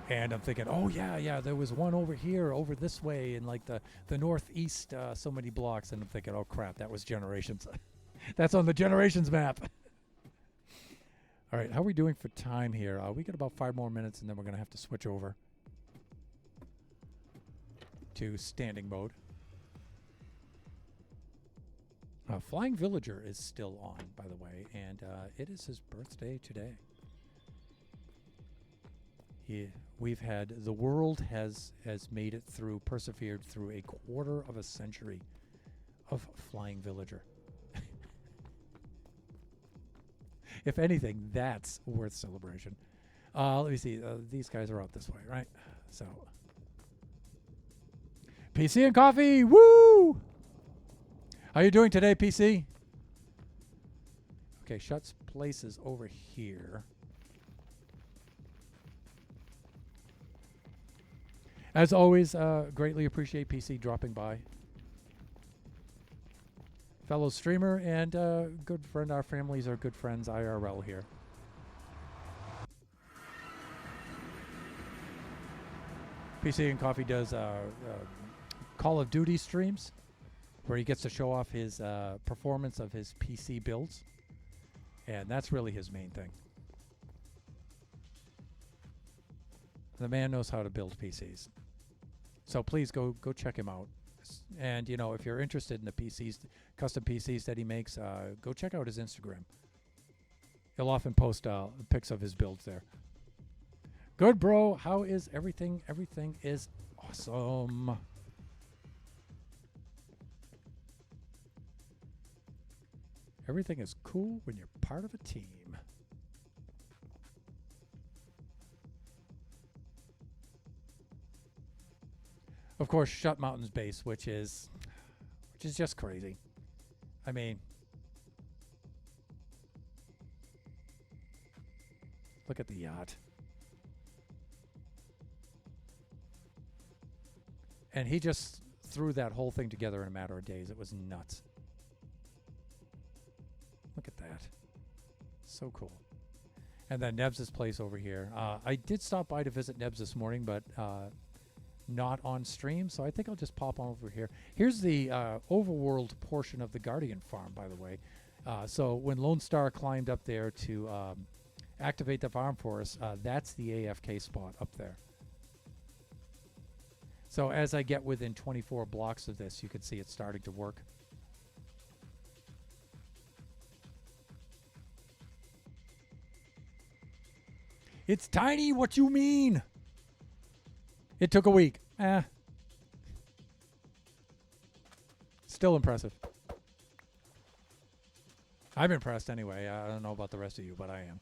And I'm thinking, oh, yeah, there was one over here, over this way, in like the northeast so many blocks. And I'm thinking, oh, crap, that was Generations. That's on the Generations map. All right, how are we doing for time here? We got about 5 more minutes, and then we're going to have to switch over to standing mode. Flying Villager is still on, by the way, and it is his birthday today. The world has made it through, persevered through a 1/4 of a century of Flying Villager. If anything, that's worth celebration. Let me see. These guys are out this way, right? So, PC and coffee, woo! How you doing today, PC? Okay, Shut's place is over here. As always, greatly appreciate PC dropping by. Fellow streamer and good friend. Our families are good friends IRL here. PC and Coffee does Call of Duty streams. where he gets to show off his performance of his PC builds. And that's really his main thing. The man knows how to build PCs. So please go check him out. And, you know, if you're interested in the PCs, custom PCs that he makes, go check out his Instagram. He'll often post pics of his builds there. Good, bro. How is everything? Everything is awesome. Everything is cool when you're part of a team. Of course, Shut Mountain's base, which is just crazy. I mean, look at the yacht. And he just threw that whole thing together in a matter of days. It was nuts. Look at that. So cool. And then Nebs' place over here. I did stop by to visit Nebs this morning, but not on stream, so I think I'll just pop on over here. Here's the overworld portion of the Guardian farm, by the way. So when Lone Star climbed up there to activate the farm for us, that's the AFK spot up there. So as I get within 24 blocks of this, you can see it's starting to work. It's tiny, what you mean? It took a week. Still impressive. I'm impressed anyway. I don't know about the rest of you, but I am.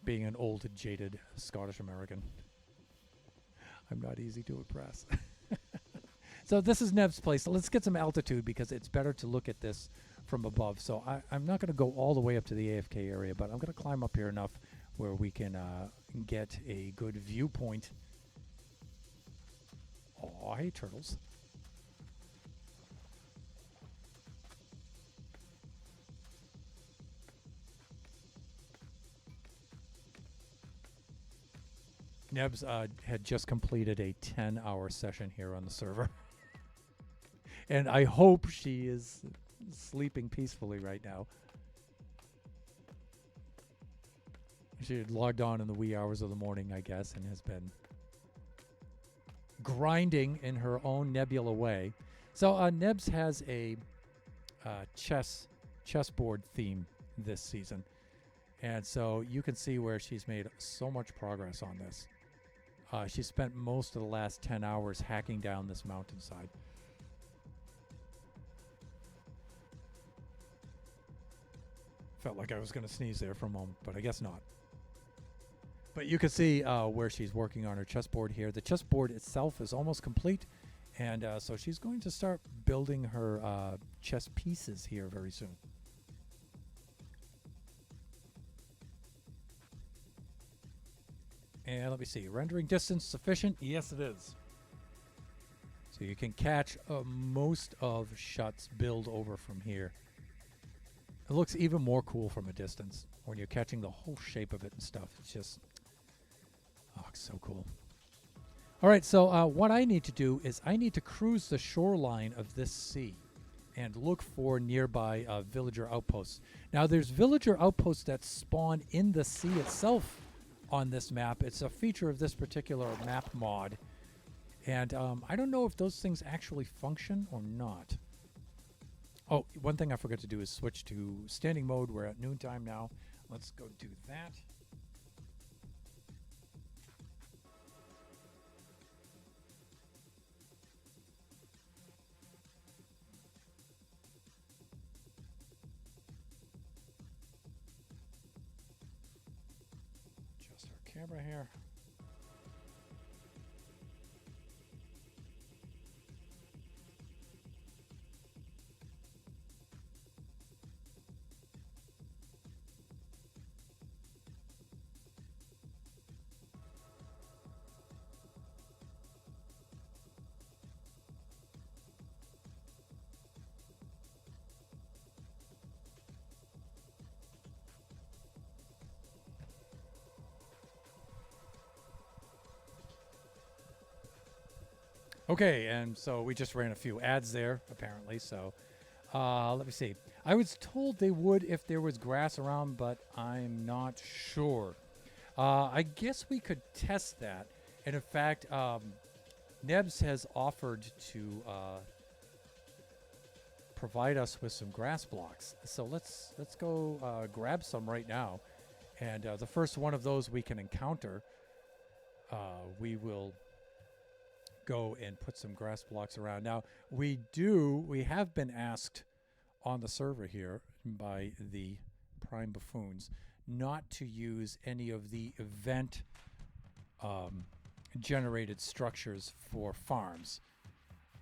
Being an old, jaded Scottish American, I'm not easy to impress. So this is Nev's place. So let's get some altitude because it's better to look at this from above. So I'm not going to go all the way up to the AFK area, but I'm going to climb up here enough where we can get a good viewpoint. Oh, hey, turtles. Nebs had just completed a 10-hour session here on the server. And I hope she is sleeping peacefully right now. She had logged on in the wee hours of the morning, I guess, and has been grinding in her own Nebula way. So Nebs has a chessboard theme this season. And so you can see where she's made so much progress on this. She spent most of the last 10 hours hacking down this mountainside. Felt like I was going to sneeze there for a moment, but I guess not. But you can see where she's working on her chessboard here. The chessboard itself is almost complete, and so she's going to start building her chess pieces here very soon. And let me see, rendering distance sufficient? Yes, it is. So you can catch most of Shut's build over from here. It looks even more cool from a distance when you're catching the whole shape of it and stuff. It's just, oh, it's so cool. All right, so what I need to do is I need to cruise the shoreline of this sea and look for nearby villager outposts. Now, there's villager outposts that spawn in the sea itself on this map. It's a feature of this particular map mod. And I don't know if those things actually function or not. Oh, one thing I forgot to do is switch to standing mode. We're at noontime now. Let's go do that. Adjust our camera here. Okay, and so we just ran a few ads there, apparently. So let me see. I was told they would if there was grass around, but I'm not sure. I guess we could test that. And in fact, Nebs has offered to provide us with some grass blocks. So let's go grab some right now. And the first one of those we can encounter, we will go and put some grass blocks around. Now, we have been asked on the server here by the Prime Buffoons not to use any of the event generated structures for farms.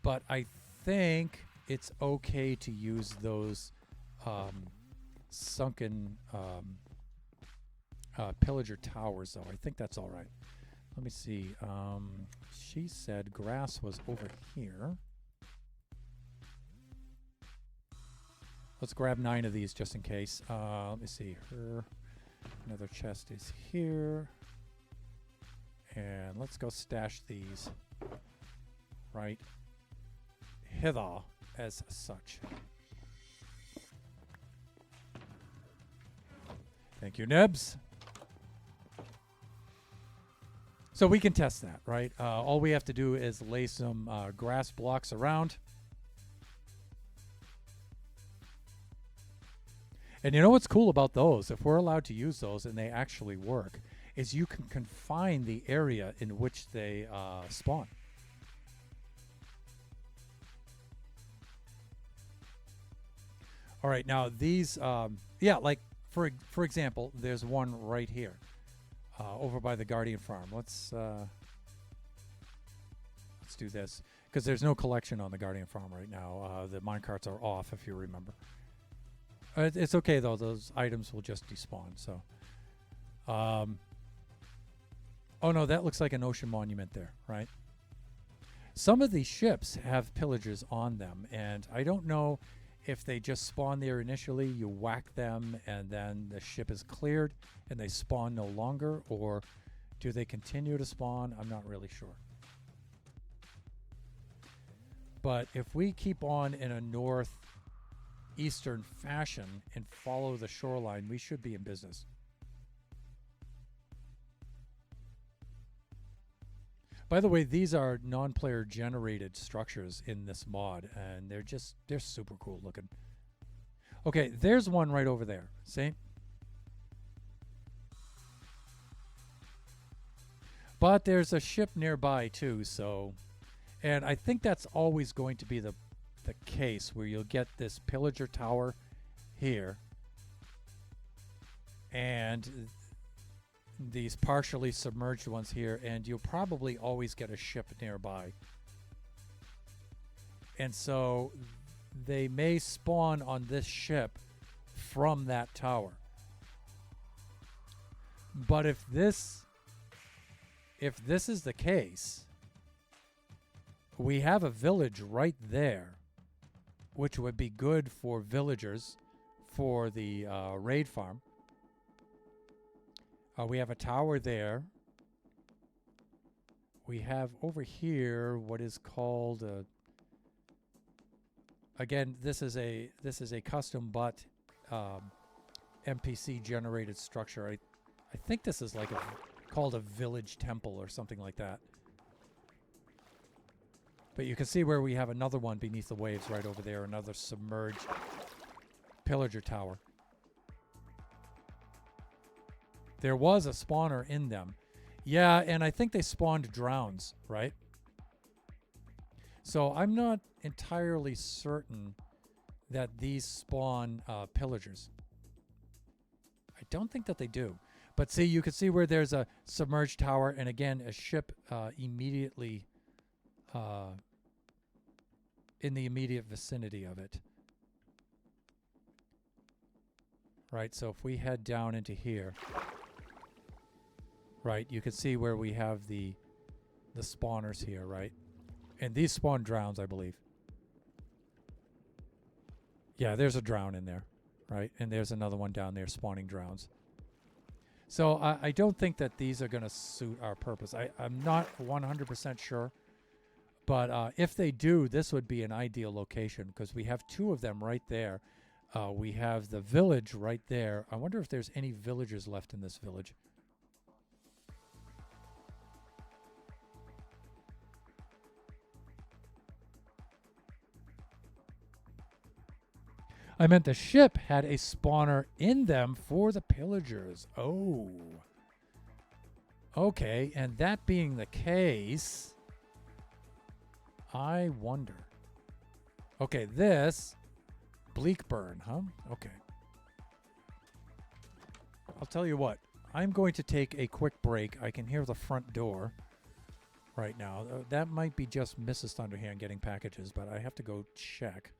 But I think it's okay to use those sunken pillager towers, though. I think that's all right. Let me see. She said grass was over here. Let's grab 9 of these just in case. Let me see. Another chest is here. And let's go stash these right hither as such. Thank you, Nebs. So we can test that, right? All we have to do is lay some grass blocks around. And you know what's cool about those? If we're allowed to use those and they actually work, is you can confine the area in which they spawn. All right, now these, yeah, like for example, there's one right here. Over by the Guardian Farm. Let's do this because there's no collection on the Guardian Farm right now. The minecarts are off, if you remember. It's okay though; those items will just despawn. So, oh no, that looks like an ocean monument there, right? Some of these ships have pillagers on them, and I don't know if they just spawn there initially, you whack them, and then the ship is cleared, and they spawn no longer, or do they continue to spawn? I'm not really sure. But if we keep on in a northeastern fashion and follow the shoreline, we should be in business. By the way, these are non-player generated structures in this mod, and they're super cool looking. Okay, there's one right over there. See? But there's a ship nearby too, so, and I think that's always going to be the case where you'll get this pillager tower here and these partially submerged ones here, and you'll probably always get a ship nearby. And so they may spawn on this ship from that tower. But if this is the case, we have a village right there, which would be good for villagers for the raid farm. We have a tower there. We have over here what is called again, this is a custom but NPC generated structure. I think this is like called a village temple or something like that. But you can see where we have another one beneath the waves right over there, another submerged pillager tower. There was a spawner in them. Yeah, and I think they spawned drowns, right? So I'm not entirely certain that these spawn pillagers. I don't think that they do. But see, you can see where there's a submerged tower, and again, a ship immediately in the immediate vicinity of it. Right, so if we head down into here, right, you can see where we have the spawners here, right? And these spawn drowns, I believe. Yeah, there's a drown in there, right? And there's another one down there spawning drowns. So I don't think that these are going to suit our purpose. I'm not 100% sure, But if they do, this would be an ideal location because we have two of them right there. We have the village right there. I wonder if there's any villagers left in this village. I meant the ship had a spawner in them for the pillagers. Oh. Okay, and that being the case, I wonder. Okay, this bleak burn, huh? Okay. I'll tell you what. I'm going to take a quick break. I can hear the front door right now. That might be just Mrs. Thunderhand getting packages, but I have to go check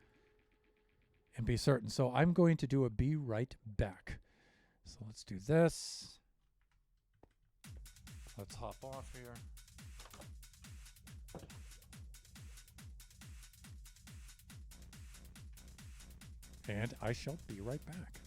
and be certain. So I'm going to do a be right back. So let's do this. Let's hop off here. And I shall be right back.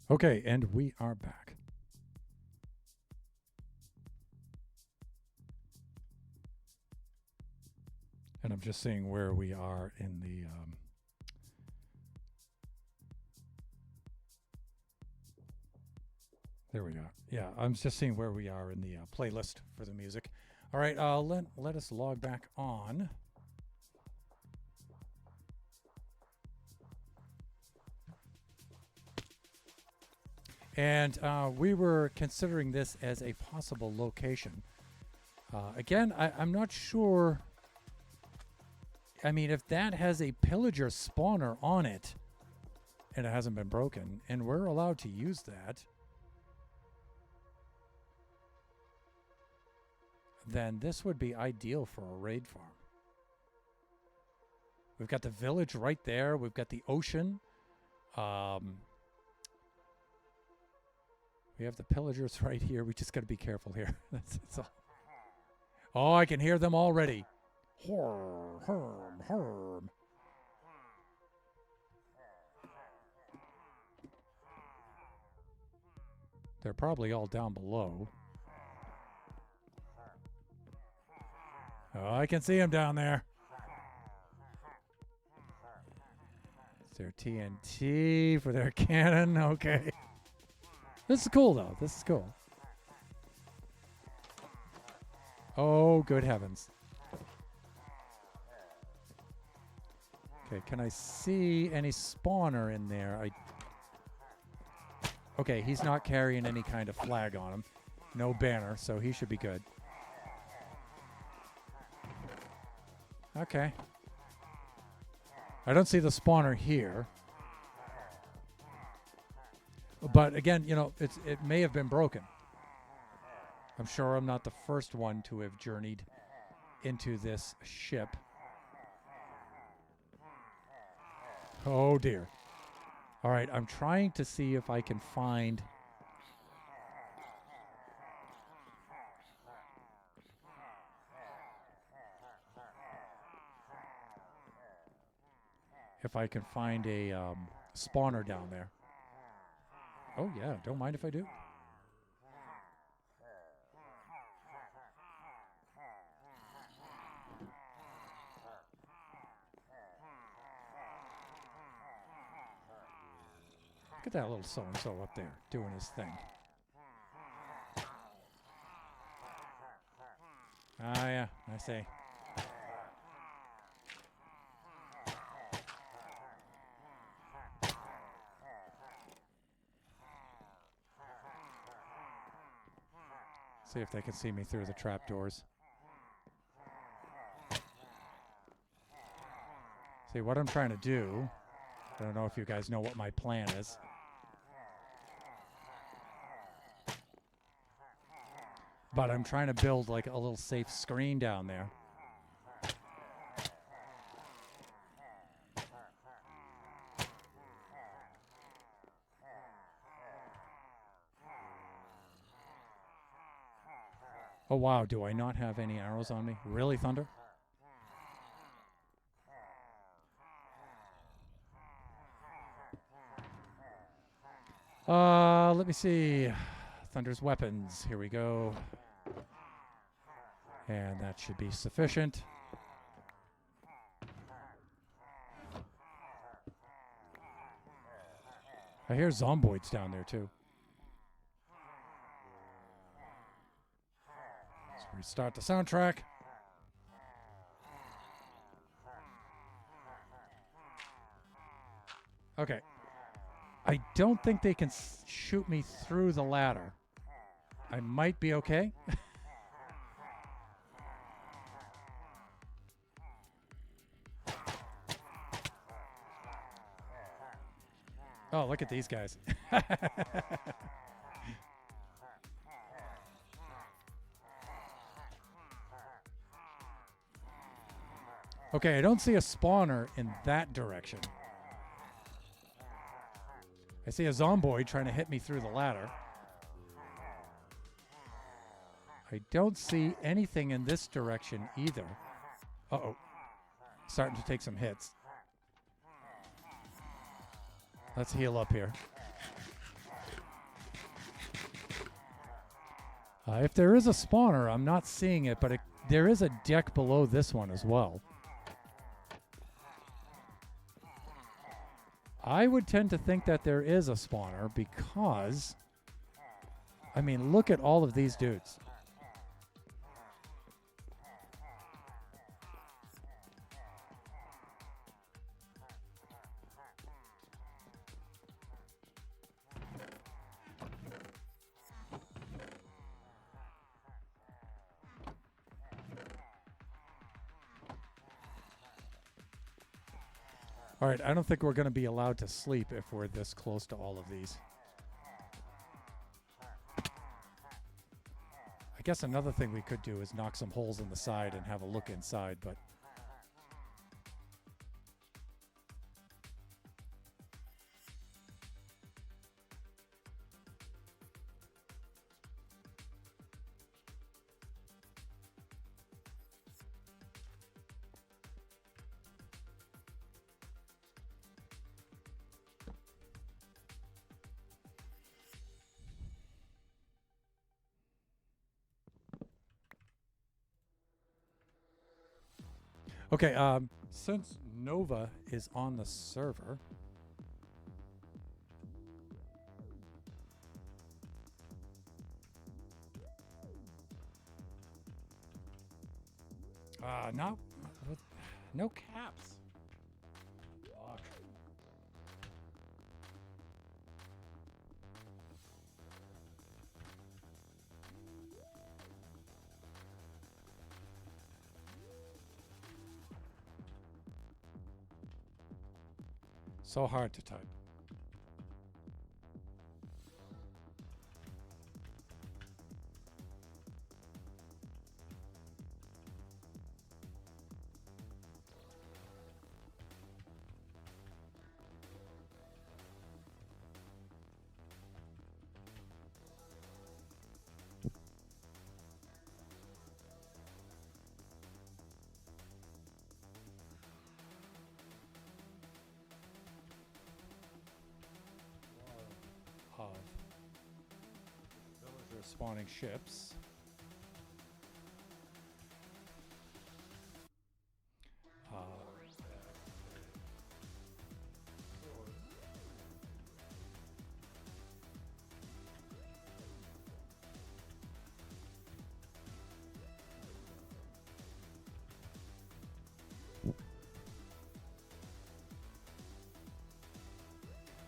Okay, and we are back. And I'm just seeing where we are in the... there we go. Yeah, I'm just seeing where we are in the playlist for the music. All right, let us log back on. And we were considering this as a possible location. Again, I'm not sure. I mean, if that has a pillager spawner on it and it hasn't been broken, and we're allowed to use that, then this would be ideal for a raid farm. We've got the village right there. We've got the ocean. We have the pillagers right here. We just got to be careful here. That's all. Oh, I can hear them already. Herm, herm, herm. They're probably all down below. Oh, I can see them down there. It's their TNT for their cannon. Okay. This is cool, though. This is cool. Oh, good heavens. Okay, can I see any spawner in there? Okay, he's not carrying any kind of flag on him. No banner, so he should be good. Okay. I don't see the spawner here. But again, you know, it may have been broken. I'm sure I'm not the first one to have journeyed into this ship. Oh dear. All right, I'm trying to see if I can find... if I can find a spawner down there. Oh yeah, don't mind if I do. Look at that little so-and-so up there doing his thing. Ah, yeah, I see. See if they can see me through the trapdoors. See, what I'm trying to do, I don't know if you guys know what my plan is. But I'm trying to build like a little safe screen down there. Oh wow, do I not have any arrows on me? Really, Thunder? Let me see. Thunder's weapons. Here we go. And that should be sufficient. I hear zomboids down there too. Let's restart the soundtrack. Okay. I don't think they can shoot me through the ladder. I might be okay. Oh, look at these guys. Okay, I don't see a spawner in that direction. I see a zomboid trying to hit me through the ladder. I don't see anything in this direction either. Uh-oh. Starting to take some hits. Let's heal up here. If there is a spawner, I'm not seeing it, but there is a deck below this one as well. I would tend to think that there is a spawner because, I mean, look at all of these dudes. All right, I don't think we're going to be allowed to sleep if we're this close to all of these. I guess another thing we could do is knock some holes in the side and have a look inside, but... Okay, since Nova is on the server, no caps. Fuck. So hard to type. Of villagers spawning ships.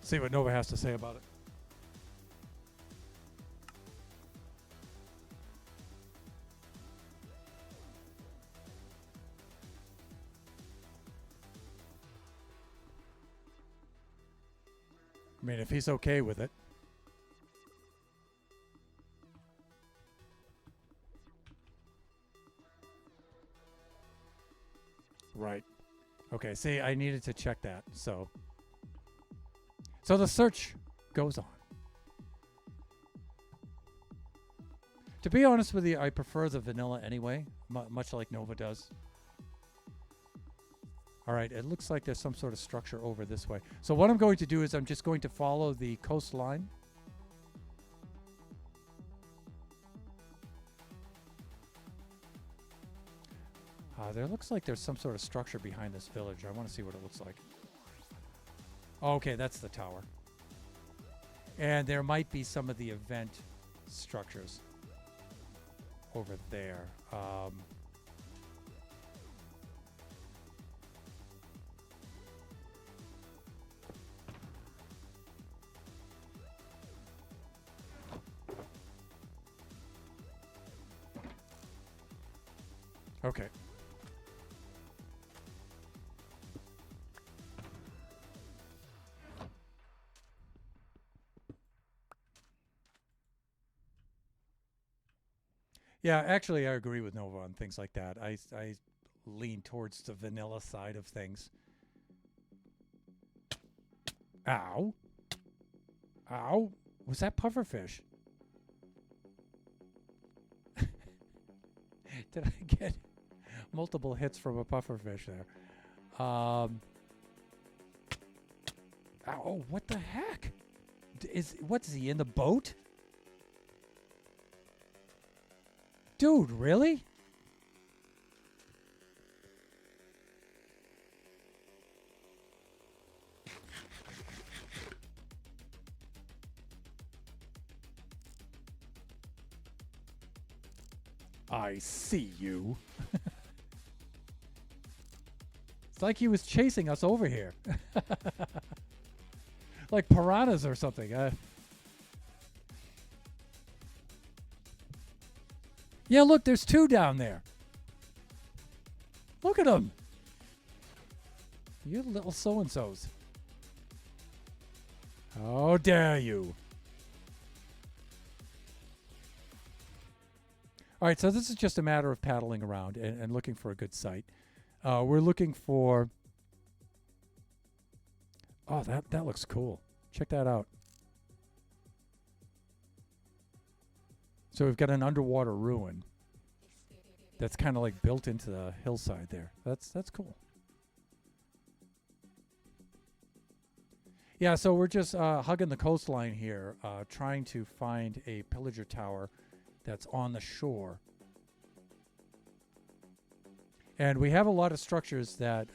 See what Nova has to say about it. I mean, if he's okay with it. Right. Okay, see, I needed to check that, so the search goes on. To be honest with you, I prefer the vanilla anyway, much like Nova does. All right, it looks like there's some sort of structure over this way. So what I'm going to do is I'm just going to follow the coastline. There looks like there's some sort of structure behind this village. I want to see what it looks like. Okay, that's the tower. And there might be some of the event structures over there. Okay. Yeah, actually, I agree with Nova on things like that. I lean towards the vanilla side of things. Ow. Ow. Was that pufferfish? Did I get multiple hits from a pufferfish there? Ow, what the heck? What is he, in the boat? Dude, really? I see you. It's like he was chasing us over here. Like piranhas or something. Yeah, look, there's two down there. Look at them. You little so-and-sos. How dare you? All right, so this is just a matter of paddling around and looking for a good site. We're looking for... Oh, that looks cool. Check that out. So we've got an underwater ruin that's kind of like built into the hillside there. That's cool. Yeah, so we're just hugging the coastline here, trying to find a pillager tower that's on the shore. And we have a lot of structures that,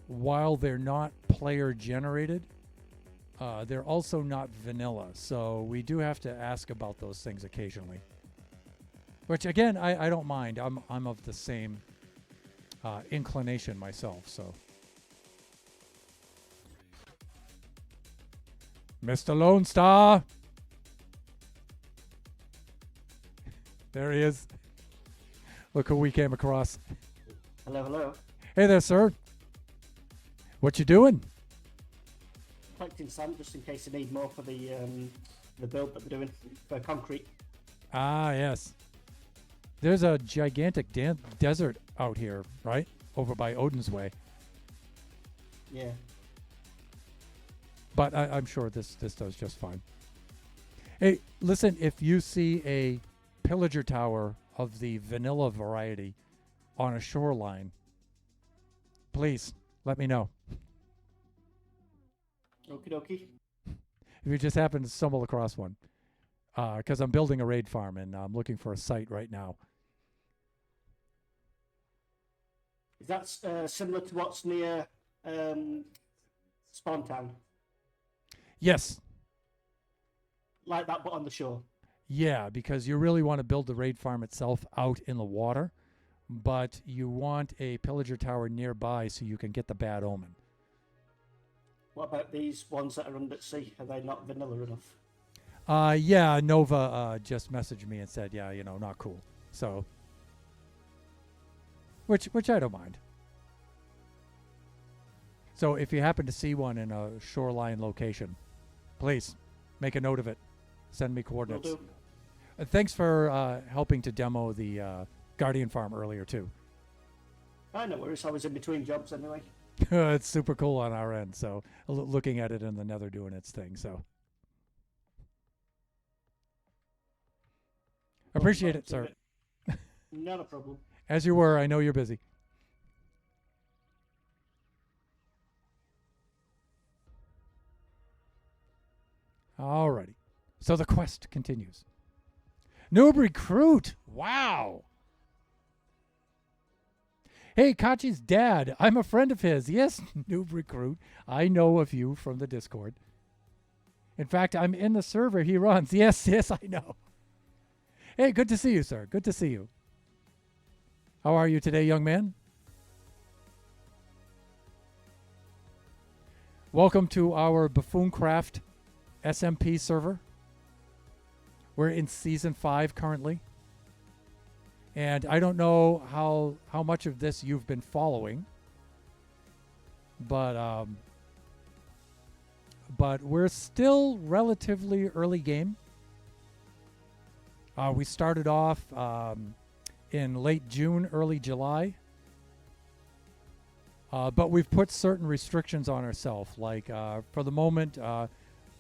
while they're not player generated, they're also not vanilla. So we do have to ask about those things occasionally. Which again, I don't mind. I'm of the same inclination myself, so. Mr. Lone Star! There he is. Look who we came across. Hello, hello. Hey there, sir. What you doing? Collecting sand just in case I need more for the build that we're doing for concrete. Ah, yes. There's a gigantic desert out here, right? Over by Odin's Way. Yeah. But I'm sure this does just fine. Hey, listen, if you see a pillager tower of the vanilla variety on a shoreline, please let me know. Okie dokie. If you just happen to stumble across one. Because I'm building a raid farm and I'm looking for a site right now. Is that similar to what's near Spawn Town? Yes. Like that, but on the shore? Yeah, because you really want to build the raid farm itself out in the water, but you want a pillager tower nearby so you can get the bad omen. What about these ones that are under the sea? Are they not vanilla enough? Yeah, Nova just messaged me and said, yeah, not cool. So, which I don't mind. So if you happen to see one in a shoreline location, please make a note of it. Send me coordinates. Will do. Thanks for helping to demo the Guardian farm earlier, too. No worries. I was in between jobs anyway. It's super cool on our end. So looking at it in the nether doing its thing. So appreciate it, sir. Not a problem. As you were. I know you're busy. Alrighty. So the quest continues. Noob recruit. Wow. Hey, Kachi's dad. I'm a friend of his. Yes, noob recruit. I know of you from the Discord. In fact, I'm in the server he runs. Yes, I know. Hey, good to see you, sir. Good to see you. How are you today, young man? Welcome to our Buffooncraft SMP server. We're in Season 5 currently. And I don't know how much of this you've been following. But we're still relatively early game. We started off in late June, early July. But we've put certain restrictions on ourselves. Like, for the moment,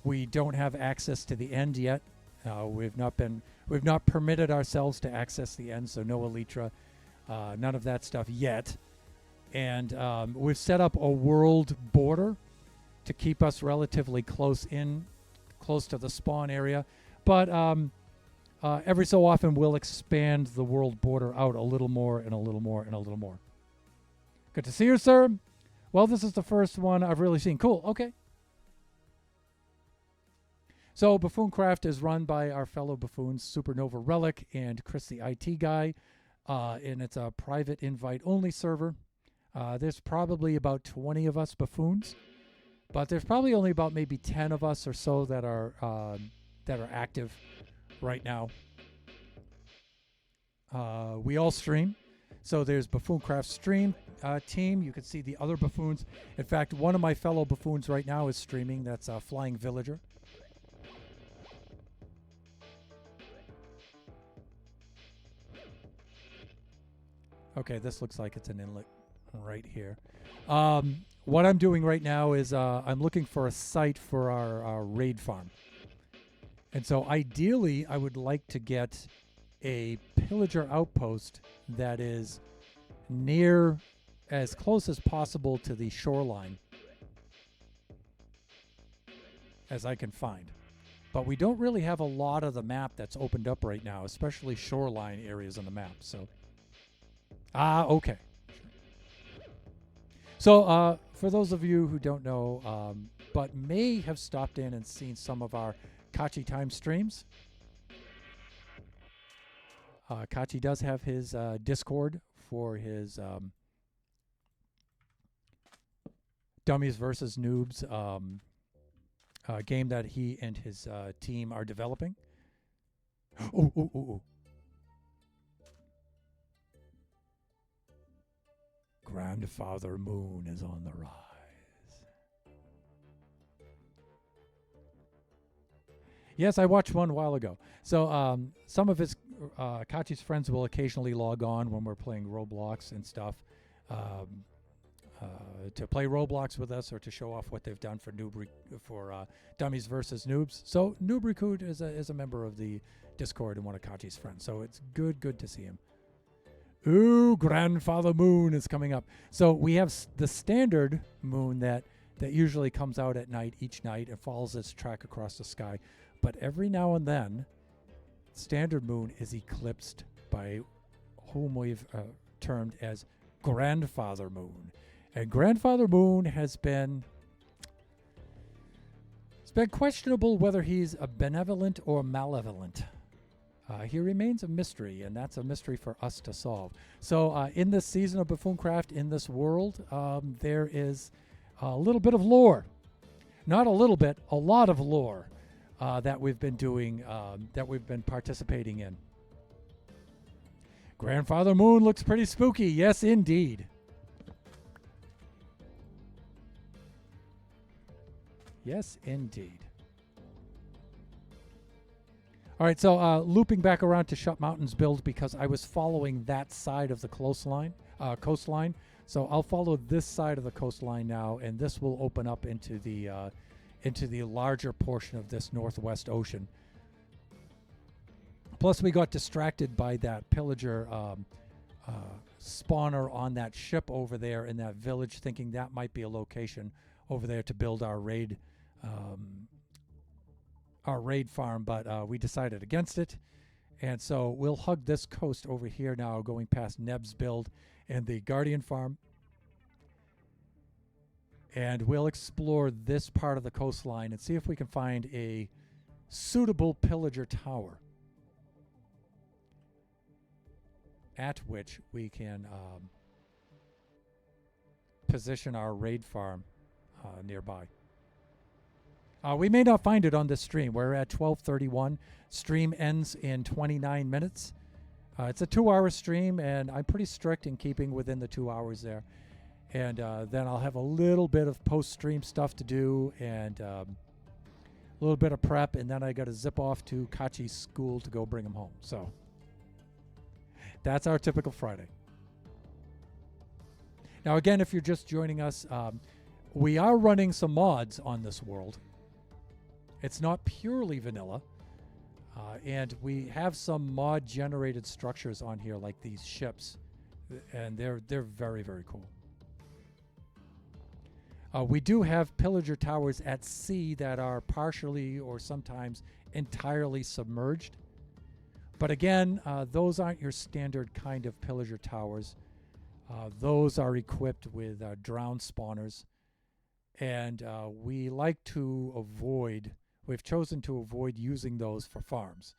we don't have access to the end yet. We've not permitted ourselves to access the end, so no Elytra, none of that stuff yet. And we've set up a world border to keep us relatively close to the spawn area. But every so often we'll expand the world border out a little more and a little more and a little more. Good to see you, sir. Well, this is the first one I've really seen. Cool. Okay. So Buffooncraft is run by our fellow buffoons, Supernova Relic and Chris the IT guy, and it's a private invite-only server. There's probably about 20 of us buffoons, but there's probably only about maybe 10 of us or so that are active right now. We all stream. So there's Buffooncraft stream team. You can see the other buffoons. In fact, one of my fellow buffoons right now is streaming. That's Flying Villager. Okay, this looks like it's an inlet right here. What I'm doing right now is I'm looking for a site for our raid farm. And so ideally, I would like to get a pillager outpost that is near, as close as possible to the shoreline as I can find. But we don't really have a lot of the map that's opened up right now, especially shoreline areas on the map. So, okay. So, for those of you who don't know, but may have stopped in and seen some of our Kachi Time streams, Kachi does have his Discord for his Dummies versus Noobs game that he and his team are developing. Oh. Grandfather Moon is on the rise. Yes, I watched one a while ago. So some of his Kachi's friends will occasionally log on when we're playing Roblox and stuff to play Roblox with us or to show off what they've done for Dummies versus Noobs. So Noob Recruit is a member of the Discord and one of Kachi's friends. So it's good to see him. Ooh, Grandfather Moon is coming up. So we have the standard moon that usually comes out at night each night and follows its track across the sky. But every now and then, standard moon is eclipsed by whom we've termed as Grandfather Moon. And Grandfather Moon it's been questionable whether he's a benevolent or malevolent. He remains a mystery, and that's a mystery for us to solve. So in this season of Buffooncraft, in this world, there is a little bit of lore. Not a little bit, a lot of lore that we've been doing, that we've been participating in. Grandfather Moon looks pretty spooky. Yes, indeed. Yes, indeed. All right, so looping back around to Shut Mountain's build because I was following that side of the coastline. So I'll follow this side of the coastline now, and this will open up into the larger portion of this Northwest Ocean. Plus, we got distracted by that pillager spawner on that ship over there in that village, thinking that might be a location over there to build our raid farm, but we decided against it. And so we'll hug this coast over here now, going past Neb's build and the Guardian farm. And we'll explore this part of the coastline and see if we can find a suitable pillager tower at which we can position our raid farm nearby. We may not find it on this stream. We're at 12:31. Stream ends in 29 minutes. It's a 2-hour stream, and I'm pretty strict in keeping within the 2 hours there. And then I'll have a little bit of post-stream stuff to do and a little bit of prep, and then I got to zip off to Kachi's school to go bring him home. So that's our typical Friday. Now, again, if you're just joining us, we are running some mods on this world. It's not purely vanilla, and we have some mod-generated structures on here, like these ships, and they're very, very cool. We do have pillager towers at sea that are partially or sometimes entirely submerged. But again, those aren't your standard kind of pillager towers. Those are equipped with drown spawners. And we like to avoid, we've chosen to avoid using those for farms.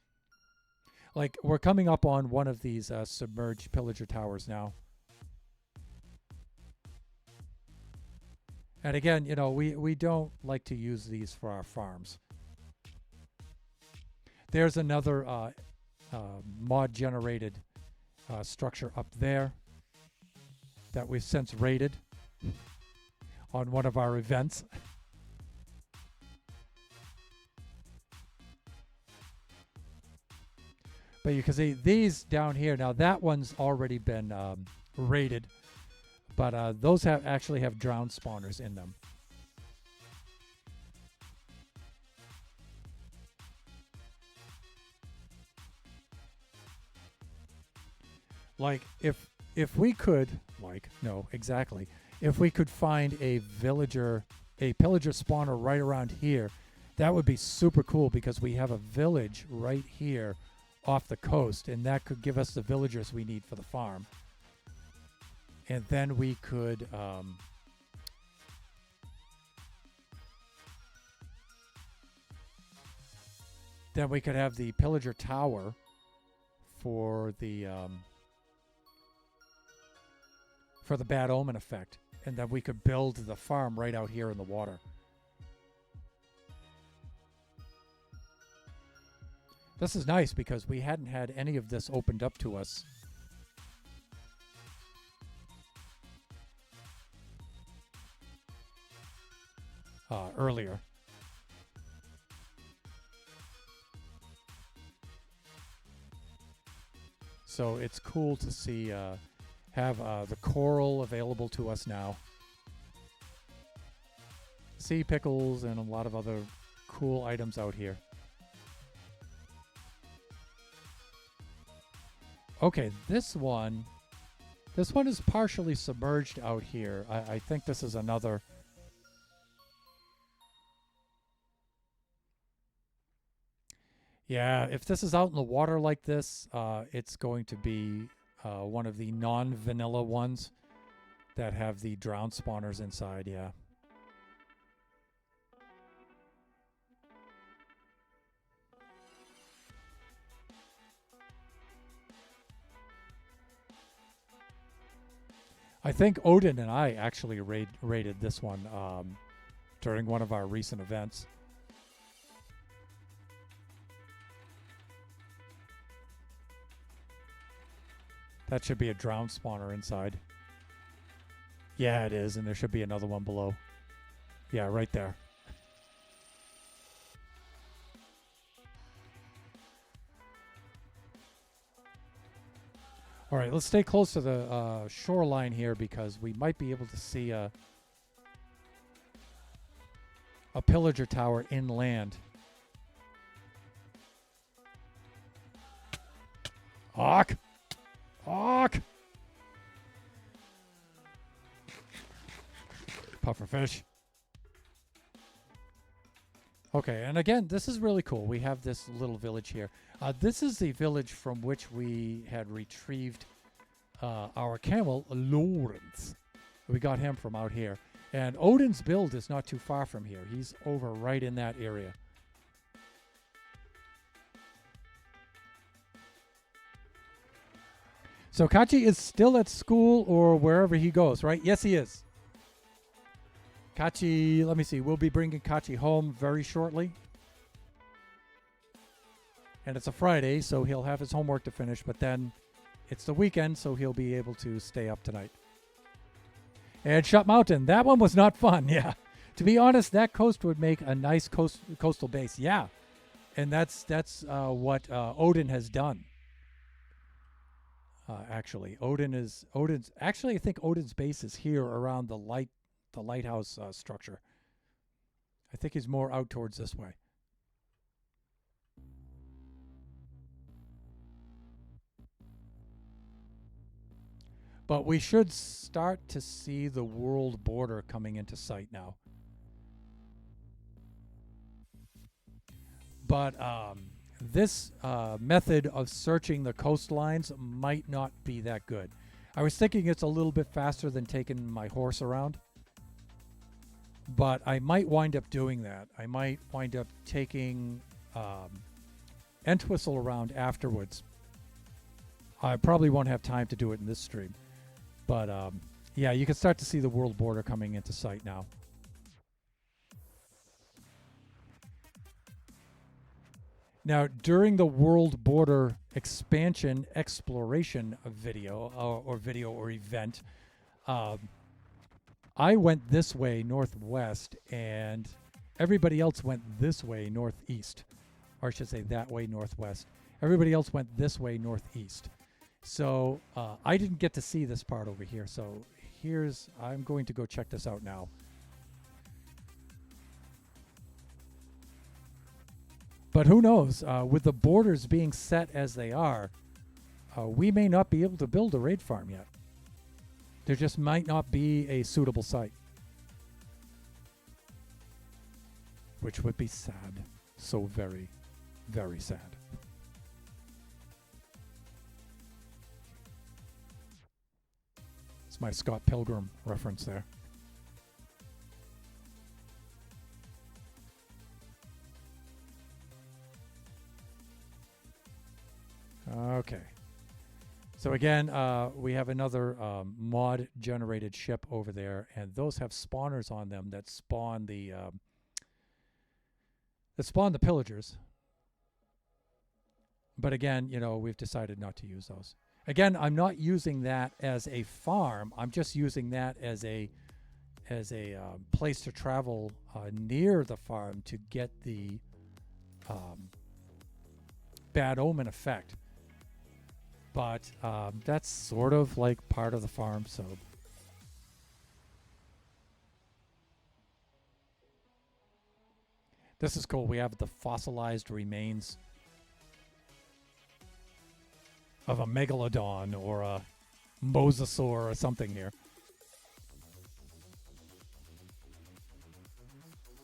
Like, we're coming up on one of these submerged pillager towers now. And again, you know, we don't like to use these for our farms. There's another mod-generated structure up there that we've since raided on one of our events. But you can see these down here. Now that one's already been raided, but those actually have drown spawners in them. Like if we could, if we could find a pillager spawner right around here, that would be super cool, because we have a village right here off the coast, and that could give us the villagers we need for the farm. And then we could have the pillager tower for the bad omen effect, and then we could build the farm right out here in the water. This is nice because we hadn't had any of this opened up to us. Earlier. So it's cool to see have the coral available to us now. Sea pickles and a lot of other cool items out here. Okay, this one is partially submerged out here. I think this is another. Yeah, if this is out in the water like this, it's going to be one of the non-vanilla ones that have the drown spawners inside, yeah. I think Odin and I actually raided this one during one of our recent events. That should be a drown spawner inside. Yeah, it is, and there should be another one below. Yeah, right there. All right, let's stay close to the shoreline here, because we might be able to see a pillager tower inland. Hawk! Hawk! Pufferfish. Okay, and again, this is really cool. We have this little village here. This is the village from which we had retrieved our camel, Lawrence. We got him from out here. And Odin's build is not too far from here. He's over right in that area. So Kachi is still at school or wherever he goes, right? Yes, he is. Kachi, let me see. We'll be bringing Kachi home very shortly. And it's a Friday, so he'll have his homework to finish. But then it's the weekend, so he'll be able to stay up tonight. And Shut Mountain. That one was not fun, yeah. To be honest, that coast would make a nice coastal base, yeah. And that's what Odin has done. Actually, I think Odin's base is here around the lighthouse structure. I think he's more out towards this way. But we should start to see the world border coming into sight now. But this method of searching the coastlines might not be that good. I was thinking it's a little bit faster than taking my horse around, but I might wind up doing that. I might wind up taking Entwistle around afterwards. I probably won't have time to do it in this stream, but yeah, you can start to see the world border coming into sight now. Now, during the world border expansion exploration video or event, I went this way northwest, and everybody else went this way northeast, or I should say that way northwest. Everybody else went this way northeast. So I didn't get to see this part over here. So I'm going to go check this out now. But who knows? With the borders being set as they are, we may not be able to build a raid farm yet. There just might not be a suitable site. Which would be sad. So very, very sad. It's my Scott Pilgrim reference there. Okay. So again, we have another mod-generated ship over there, and those have spawners on them that spawn the pillagers. But again, you know, we've decided not to use those. Again, I'm not using that as a farm. I'm just using that as a place to travel near the farm to get the bad omen effect. But that's sort of like part of the farm, so. This is cool. We have the fossilized remains of a megalodon or a mosasaur or something here.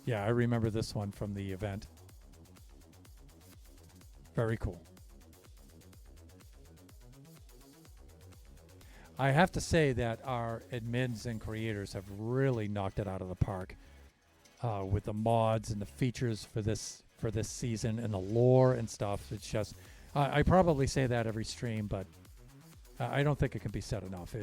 Yeah, I remember this one from the event. Very cool. I have to say that our admins and creators have really knocked it out of the park with the mods and the features for this season and the lore and stuff. It's just I probably say that every stream, but I don't think it can be said enough.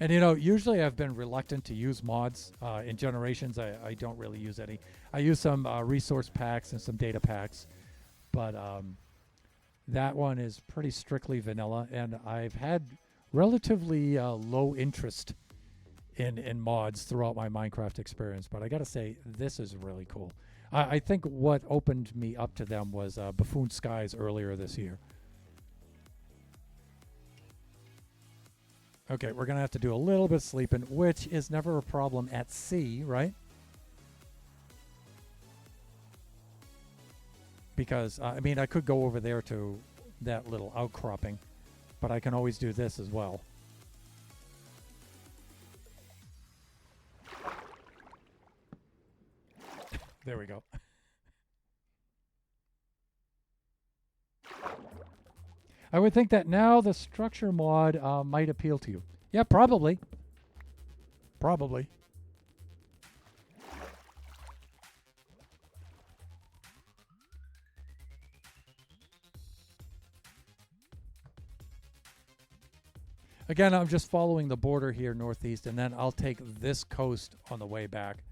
And you know, usually I've been reluctant to use mods in Generations. I don't really use any. I use some resource packs and some data packs, but that one is pretty strictly vanilla, and I've had relatively low interest in mods throughout my Minecraft experience. But I gotta say, this is really cool. I think what opened me up to them was Buffoon Skies earlier this year. Okay, we're gonna have to do a little bit of sleeping, which is never a problem at sea, right? Because, I mean, I could go over there to that little outcropping, but I can always do this as well. There we go. I would think that now the structure mod might appeal to you. Yeah, probably. Probably. Again, I'm just following the border here northeast, and then I'll take this coast on the way back.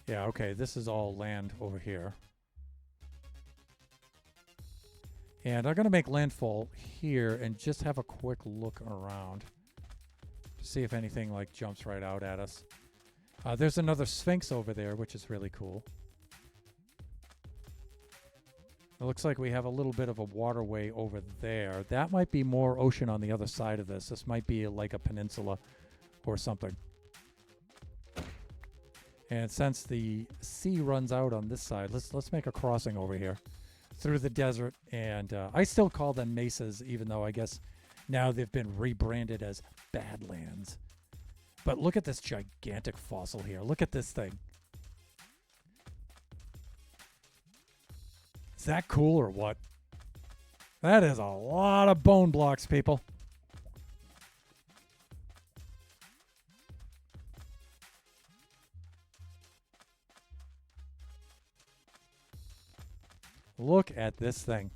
Yeah, okay, this is all land over here. And I'm going to make landfall here and just have a quick look around to see if anything like jumps right out at us. There's another Sphinx over there, which is really cool. It looks like we have a little bit of a waterway over there. That might be more ocean on the other side of this. This might be like a peninsula or something. And since the sea runs out on this side, let's make a crossing over here through the desert. And I still call them mesas, even though I guess now they've been rebranded as Badlands. But look at this gigantic fossil here. Look at this thing. Is that cool or what? That is a lot of bone blocks, people. Look at this thing.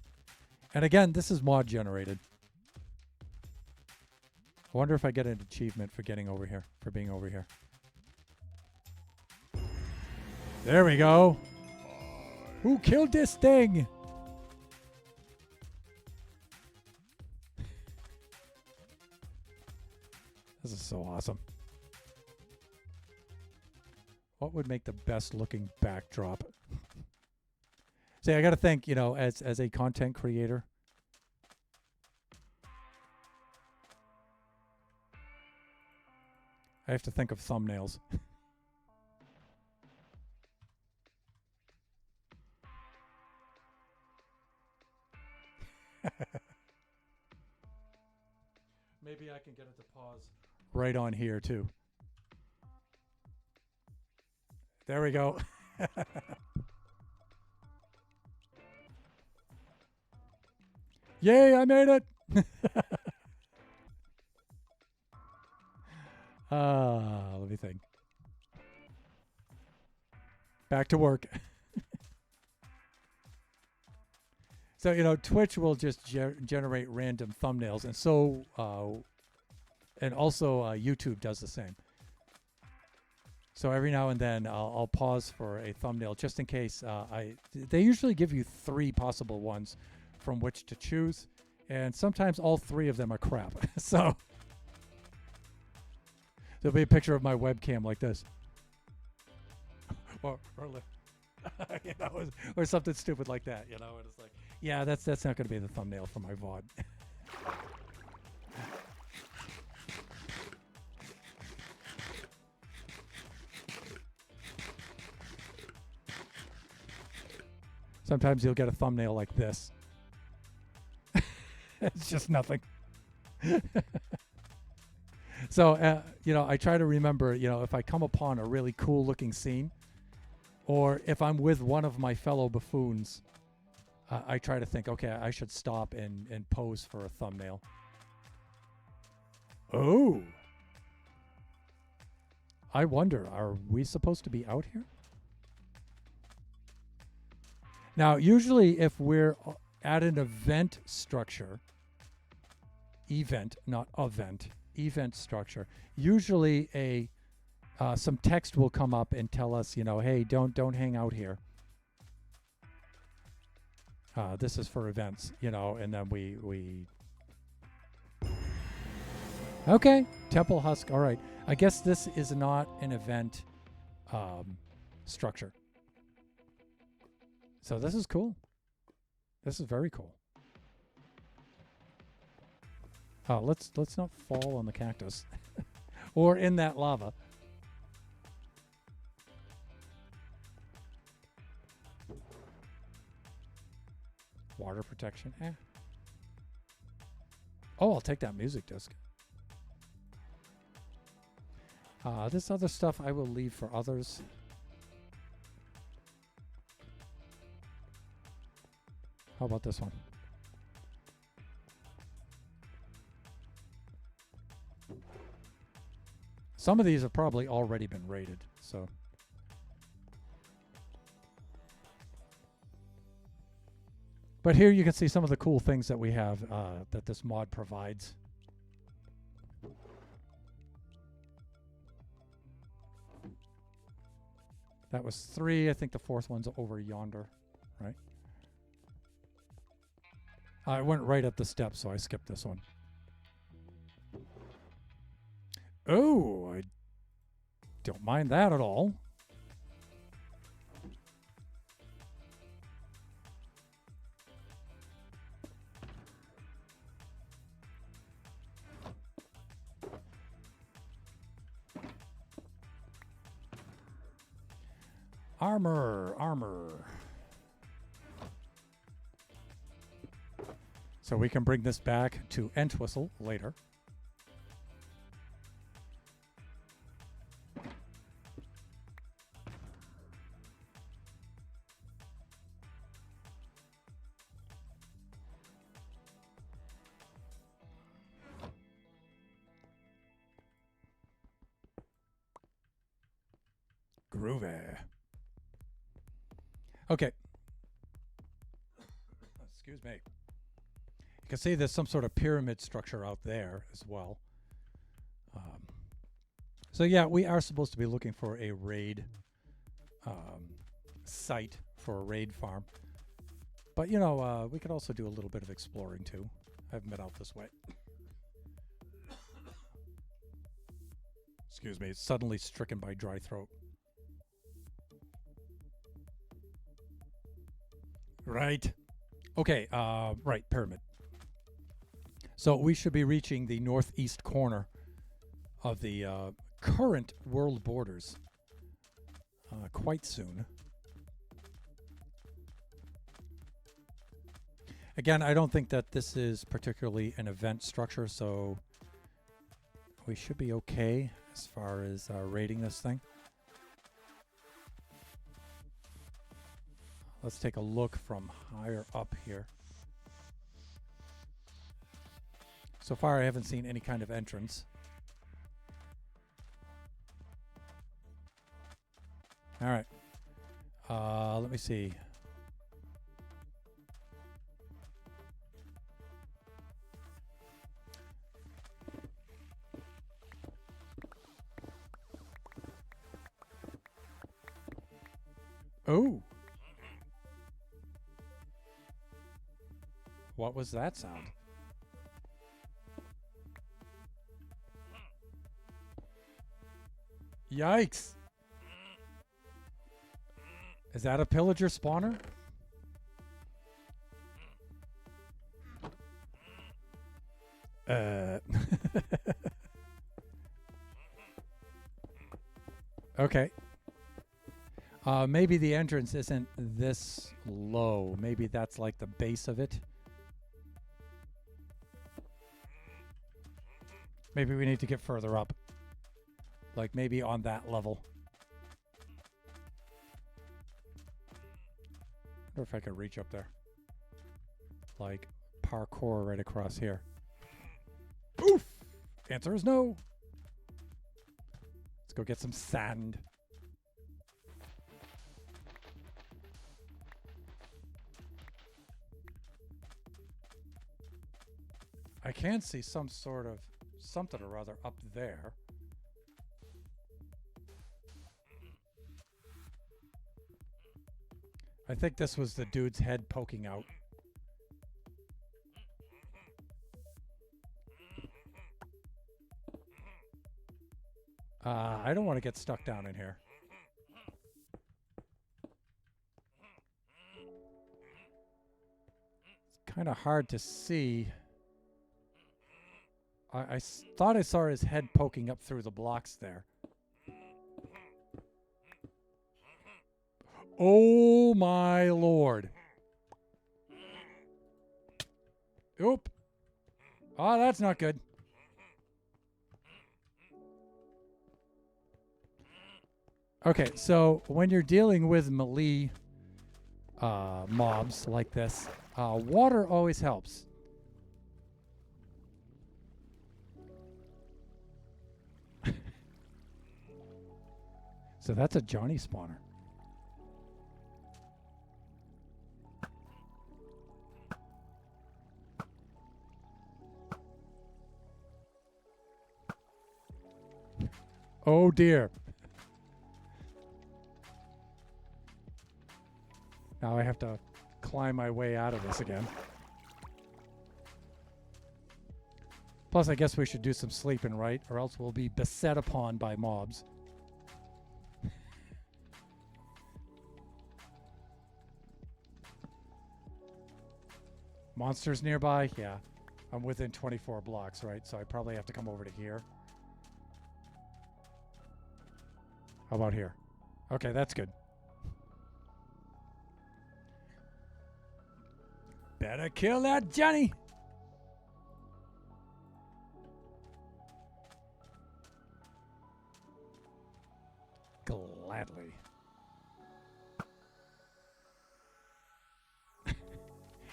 And again, this is mod generated. I wonder if I get an achievement for getting over here, for being over here. There we go. Who killed this thing? This is so awesome. What would make the best looking backdrop? See, I got to think, you know, as a content creator, I have to think of thumbnails. Maybe I can get it to pause right on here too. There we go. Yay, I made it. Let me think. Back to work. So, you know, Twitch will just generate random thumbnails, and so, and also YouTube does the same. So every now and then I'll pause for a thumbnail just in case. They usually give you 3 possible ones from which to choose, and sometimes all 3 of them are crap. So there'll be a picture of my webcam like this, or you know, or something stupid like that. You know, and it's like, yeah, that's not going to be the thumbnail for my VOD. Sometimes you'll get a thumbnail like this. It's just nothing. So, you know, I try to remember, you know, if I come upon a really cool looking scene, or if I'm with one of my fellow buffoons, I try to think, okay, I should stop and pose for a thumbnail. Oh. I wonder, are we supposed to be out here? Now, usually if we're at an event structure, event, not event, event structure, usually some text will come up and tell us, you know, hey, don't hang out here. This is for events, you know, and then we okay, Temple Husk. All right, I guess this is not an event structure. So this is cool. This is very cool. Let's not fall on the cactus or in that lava. Water protection. Oh, I'll take that music disc. This other stuff I will leave for others. How about this one? Some of these have probably already been rated, so. But here you can see some of the cool things that we have that this mod provides. That was 3. I think the 4th one's over yonder, right? I went right up the steps, so I skipped this one. Oh, I don't mind that at all. Armor. So we can bring this back to Entwistle later. Groovy. Okay. Excuse me. You can see there's some sort of pyramid structure out there as well. So yeah, we are supposed to be looking for a raid site for a raid farm. But, you know, we could also do a little bit of exploring, too. I haven't been out this way. Excuse me, suddenly stricken by dry throat. Right. Okay, right, pyramid. So we should be reaching the northeast corner of the current world borders quite soon. Again, I don't think that this is particularly an event structure, so we should be okay as far as raiding this thing. Let's take a look from higher up here. So far, I haven't seen any kind of entrance. All right. Let me see. Oh. What was that sound? Yikes. Is that a pillager spawner? Okay. Maybe the entrance isn't this low. Maybe that's like the base of it. Maybe we need to get further up. Like maybe on that level. I wonder if I could reach up there. Like parkour right across here. Oof! Answer is no. Let's go get some sand. I can see some sort of something or other up there. I think this was the dude's head poking out. I don't want to get stuck down in here. It's kind of hard to see. I thought I saw his head poking up through the blocks there. Oh my lord. Oop. Oh, that's not good. Okay, so when you're dealing with melee mobs like this, water always helps. So that's a Johnny spawner. Oh dear. Now I have to climb my way out of this again. Plus, I guess we should do some sleeping, right? Or else we'll be beset upon by mobs. Monsters nearby? Yeah. I'm within 24 blocks, right? So I probably have to come over to here. How about here? Okay, that's good. Better kill that Johnny. Gladly.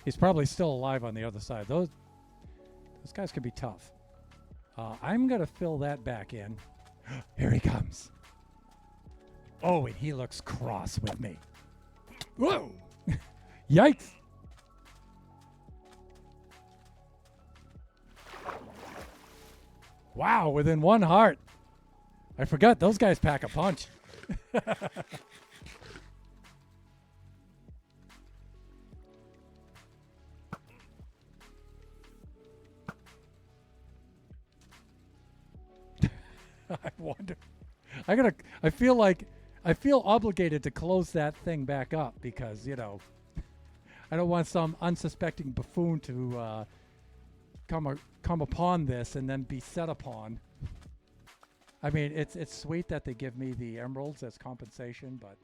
He's probably still alive on the other side. Those guys can be tough. I'm going to fill that back in. Here he comes. Oh, and he looks cross with me. Whoa! Yikes! Wow, within one heart. I forgot those guys pack a punch. I wonder. I feel obligated to close that thing back up because, you know, I don't want some unsuspecting buffoon to come upon this and then be set upon. I mean, it's sweet that they give me the emeralds as compensation, but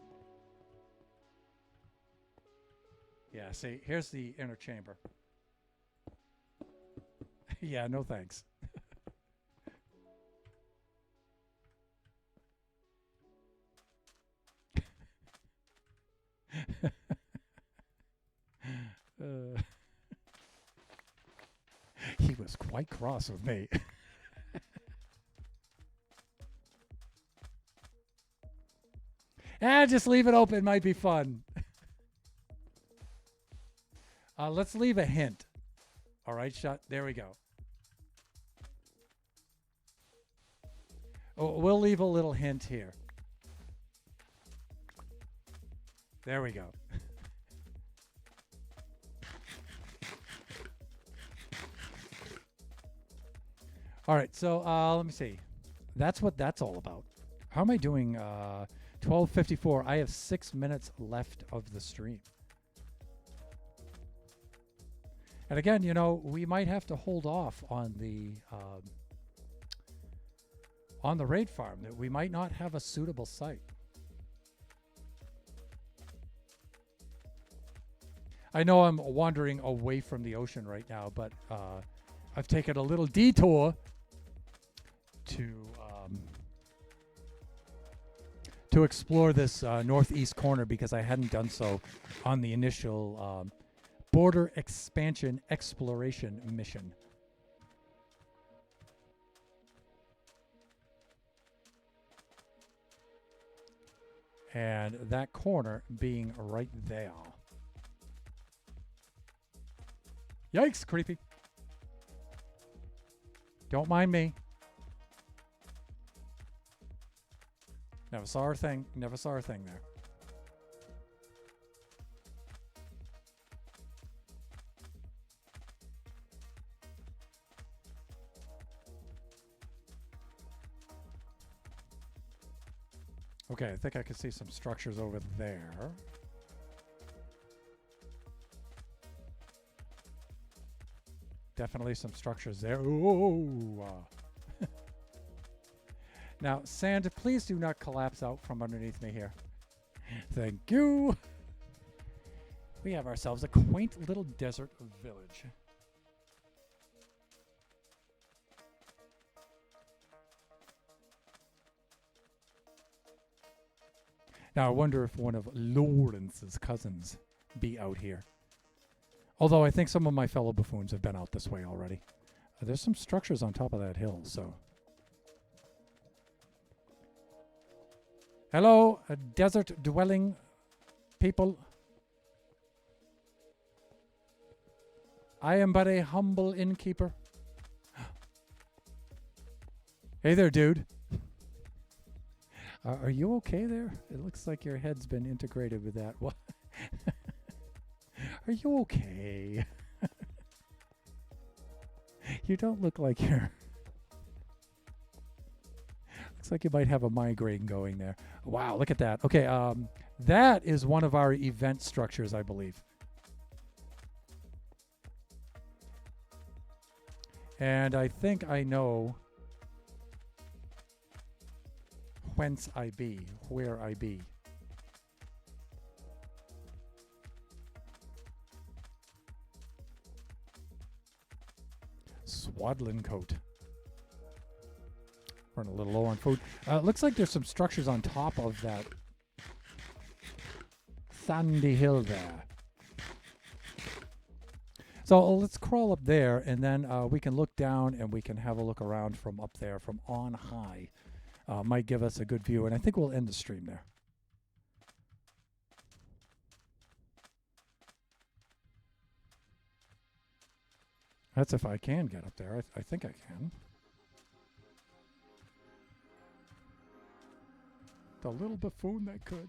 yeah, see, here's the inner chamber. Yeah, no thanks. He was quite cross with me. Just leave it open. Might be fun. Let's leave a hint. All right, shut. There we go. Oh, we'll leave a little hint here. There we go. All right, so let me see. That's what that's all about. How am I doing? 12:54. I have 6 minutes left of the stream. And again, you know, we might have to hold off on the raid farm. That we might not have a suitable site. I know I'm wandering away from the ocean right now, but I've taken a little detour to explore this northeast corner because I hadn't done so on the initial border expansion exploration mission. And that corner being right there. Yikes, creepy. Don't mind me. Never saw a thing. Never saw a thing there. Okay, I think I can see some structures over there. Definitely some structures there. Ooh. Now, sand, please do not collapse out from underneath me here. Thank you. We have ourselves a quaint little desert village. Now, I wonder if one of Lawrence's cousins be out here. Although I think some of my fellow buffoons have been out this way already. There's some structures on top of that hill, so... Hello, desert-dwelling people. I am but a humble innkeeper. Hey there, dude. Are you okay there? It looks like your head's been integrated with that. What? Are you okay? You don't look like you're... Looks like you might have a migraine going there. Wow, look at that. Okay, that is one of our event structures, I believe. And I think I know whence I be, where I be. Swaddling coat. Running a little low on food. Looks like there's some structures on top of that sandy hill there. So let's crawl up there, and then we can look down and we can have a look around from up there, from on high. Might give us a good view, and I think we'll end the stream there. That's if I can get up there. I think I can. The little buffoon that could.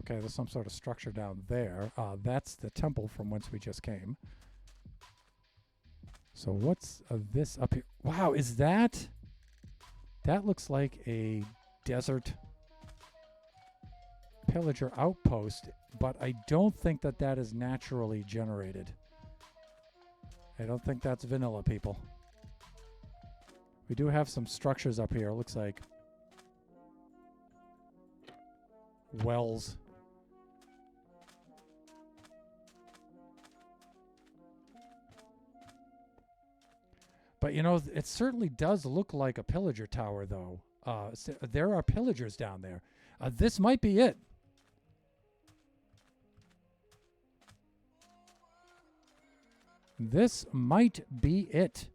Okay, there's some sort of structure down there. That's the temple from whence we just came. So what's this up here? Wow, is that... That looks like a desert pillager outpost, but I don't think that that is naturally generated. I don't think that's vanilla, people. We do have some structures up here. It looks like wells. But, you know, it certainly does look like a pillager tower, though. So there are pillagers down there. This might be it. This might be it.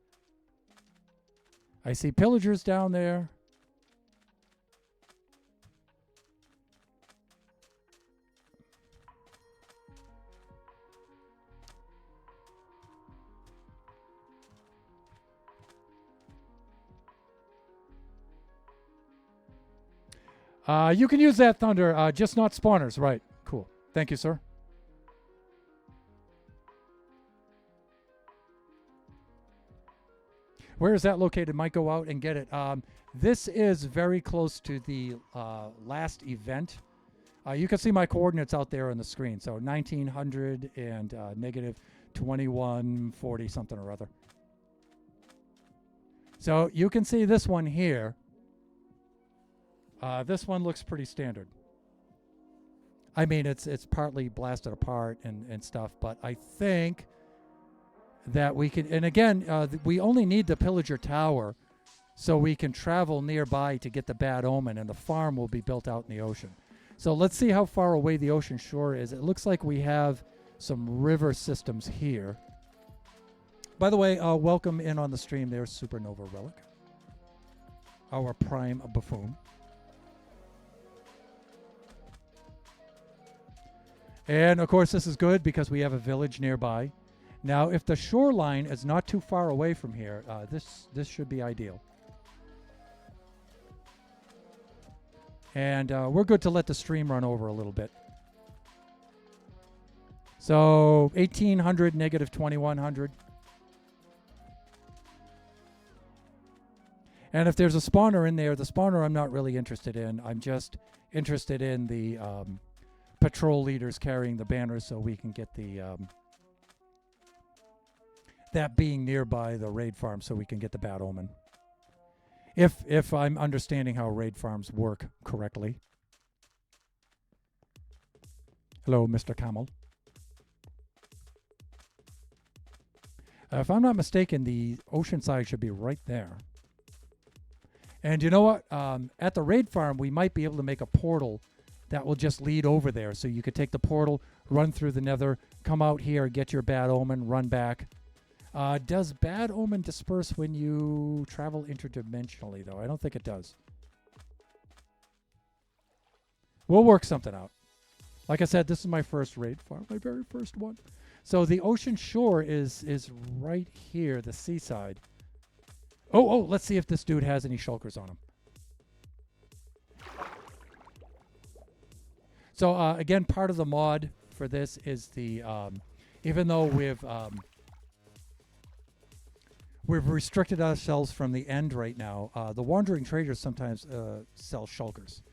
I see pillagers down there. You can use that, Thunder, just not spawners. Right. Cool. Thank you, sir. Where is that located? Might go out and get it. This is very close to the last event. You can see my coordinates out there on the screen. So 1900 and negative 2140 something or other. So you can see this one here. This one looks pretty standard. I mean, it's partly blasted apart and stuff, but I think that we can, and again, we only need the pillager tower so we can travel nearby to get the bad omen, and the farm will be built out in the ocean. So let's see how far away the ocean shore is. It looks like we have some river systems here. By the way, welcome in on the stream. There's Supernova Relic, our prime buffoon. And, of course, this is good because we have a village nearby. Now, if the shoreline is not too far away from here, this should be ideal. And we're good to let the stream run over a little bit. So, 1800, negative 2100. And if there's a spawner in there, the spawner I'm not really interested in. I'm just interested in the... patrol leaders carrying the banners so we can get the that being nearby the raid farm so we can get the bad omen. If I'm understanding how raid farms work correctly. Hello, Mr. Camel. If I'm not mistaken, the ocean side should be right there. And you know what? At the raid farm, we might be able to make a portal that will just lead over there. So you could take the portal, run through the nether, come out here, get your bad omen, run back. Does bad omen disperse when you travel interdimensionally, though? I don't think it does. We'll work something out. Like I said, this is my first raid farm, my very first one. So the ocean shore is right here, the seaside. Oh, let's see if this dude has any shulkers on him. So, again, part of the mod for this is the, even though we've restricted ourselves from the end right now, the wandering traders sometimes sell shulkers.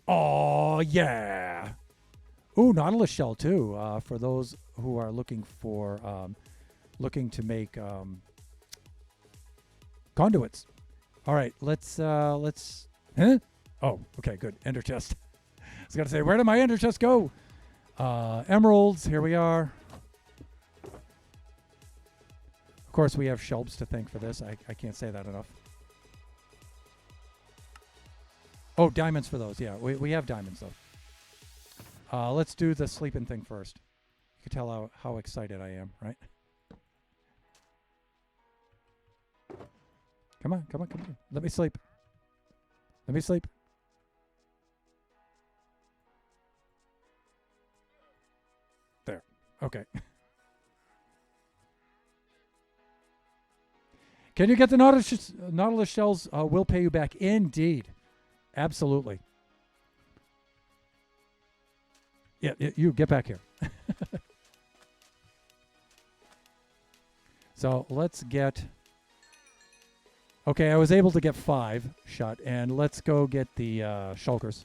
Oh, yeah. Ooh, Nautilus shell, too, for those who are looking for, looking to make conduits. All right, let's, huh? Oh, okay, good. Ender chest. I was going to say, where did my ender chest go? Emeralds, here we are. Of course, we have Shelbs to thank for this. I can't say that enough. Oh, diamonds for those. Yeah, we have diamonds, though. Let's do the sleeping thing first. You can tell how excited I am, right? Come on, come on, come on. Let me sleep. Let me sleep. There. Okay. Can you get the Nautilus shells? We'll pay you back. Indeed. Absolutely. Yeah, you get back here. So let's get... Okay, I was able to get 5 shut, and let's go get the shulkers.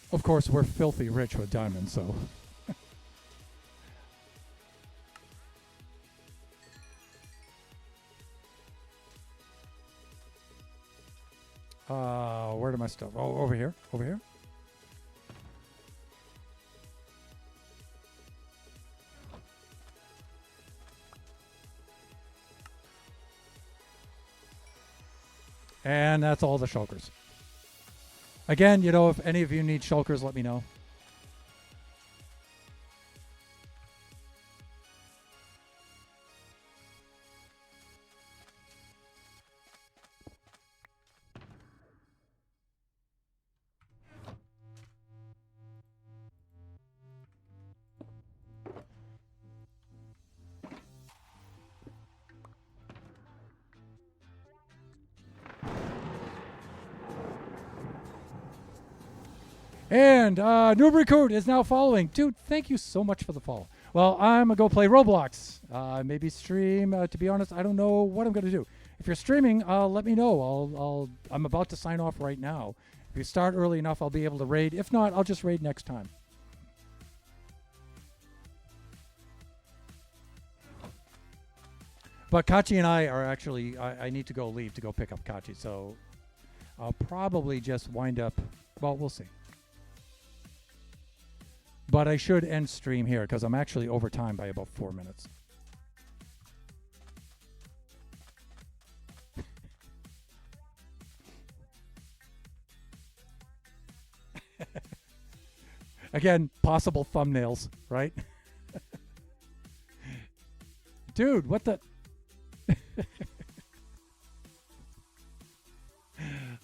Of course, we're filthy rich with diamonds, so... Where did my stuff? Oh, over here. Over here. And that's all the shulkers. Again, you know, if any of you need shulkers, let me know. And Noob Recruit is now following. Dude, thank you so much for the follow. Well, I'm going to go play Roblox. Maybe stream. To be honest, I don't know what I'm going to do. If you're streaming, let me know. I'm about to sign off right now. If you start early enough, I'll be able to raid. If not, I'll just raid next time. But Kachi and I are actually... I need to leave to go pick up Kachi. So I'll probably just wind up... Well, we'll see. But I should end stream here because I'm actually over time by about 4 minutes. Again, possible thumbnails, right? Dude, what the...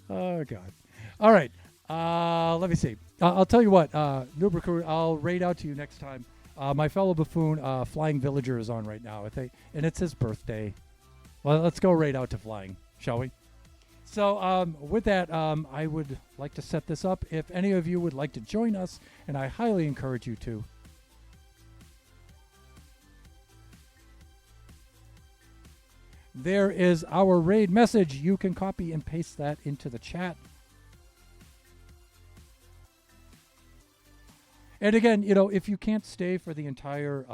Oh, God. All right. Let me see. I'll tell you what, Noob Recruit, I'll raid out to you next time. My fellow buffoon, Flying Villager, is on right now, and it's his birthday. Well, let's go raid out to Flying, shall we? So with that, I would like to set this up. If any of you would like to join us, and I highly encourage you to, there is our raid message. You can copy and paste that into the chat. And again, you know, if you can't stay for the entire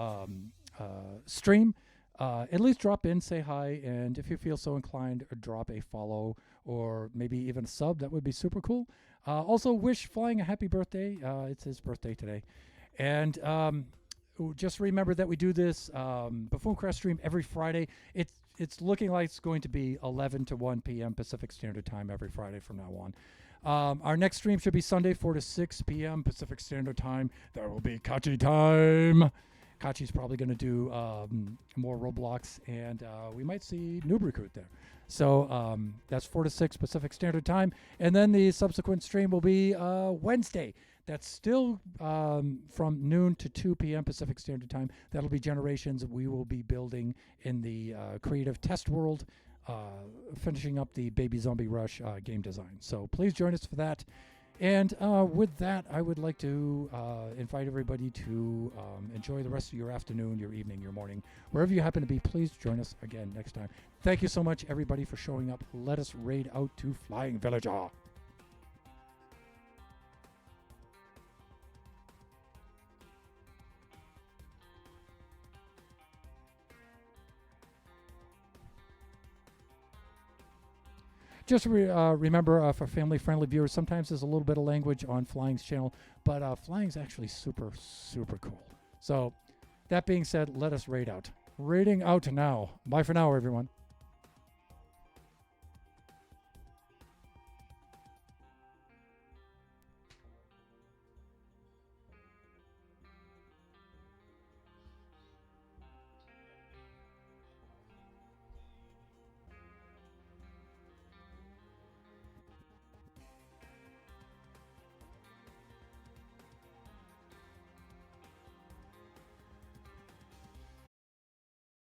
stream, at least drop in, say hi, and if you feel so inclined, drop a follow or maybe even a sub. That would be super cool. Also, wish Flying a happy birthday. It's his birthday today. And just remember that we do this Buffooncraft stream every Friday. It's looking like it's going to be 11 to 1 p.m. Pacific Standard Time every Friday from now on. Our next stream should be Sunday, 4 to 6 p.m. Pacific Standard Time. There will be Kachi time. Kachi's probably going to do more Roblox, and we might see Noob Recruit there. So that's 4 to 6 Pacific Standard Time. And then the subsequent stream will be Wednesday. That's still from noon to 2 p.m. Pacific Standard Time. That'll be Generations. We will be building in the creative test world, finishing up the Baby Zombie Rush game design. So please join us for that. And with that, I would like to invite everybody to enjoy the rest of your afternoon, your evening, your morning. Wherever you happen to be, please join us again next time. Thank you so much, everybody, for showing up. Let us raid out to Flying Villager. Just remember, for family-friendly viewers, sometimes there's a little bit of language on Flying's channel, but Flying's actually super, super cool. So that being said, let us raid out. Raiding out now. Bye for now, everyone.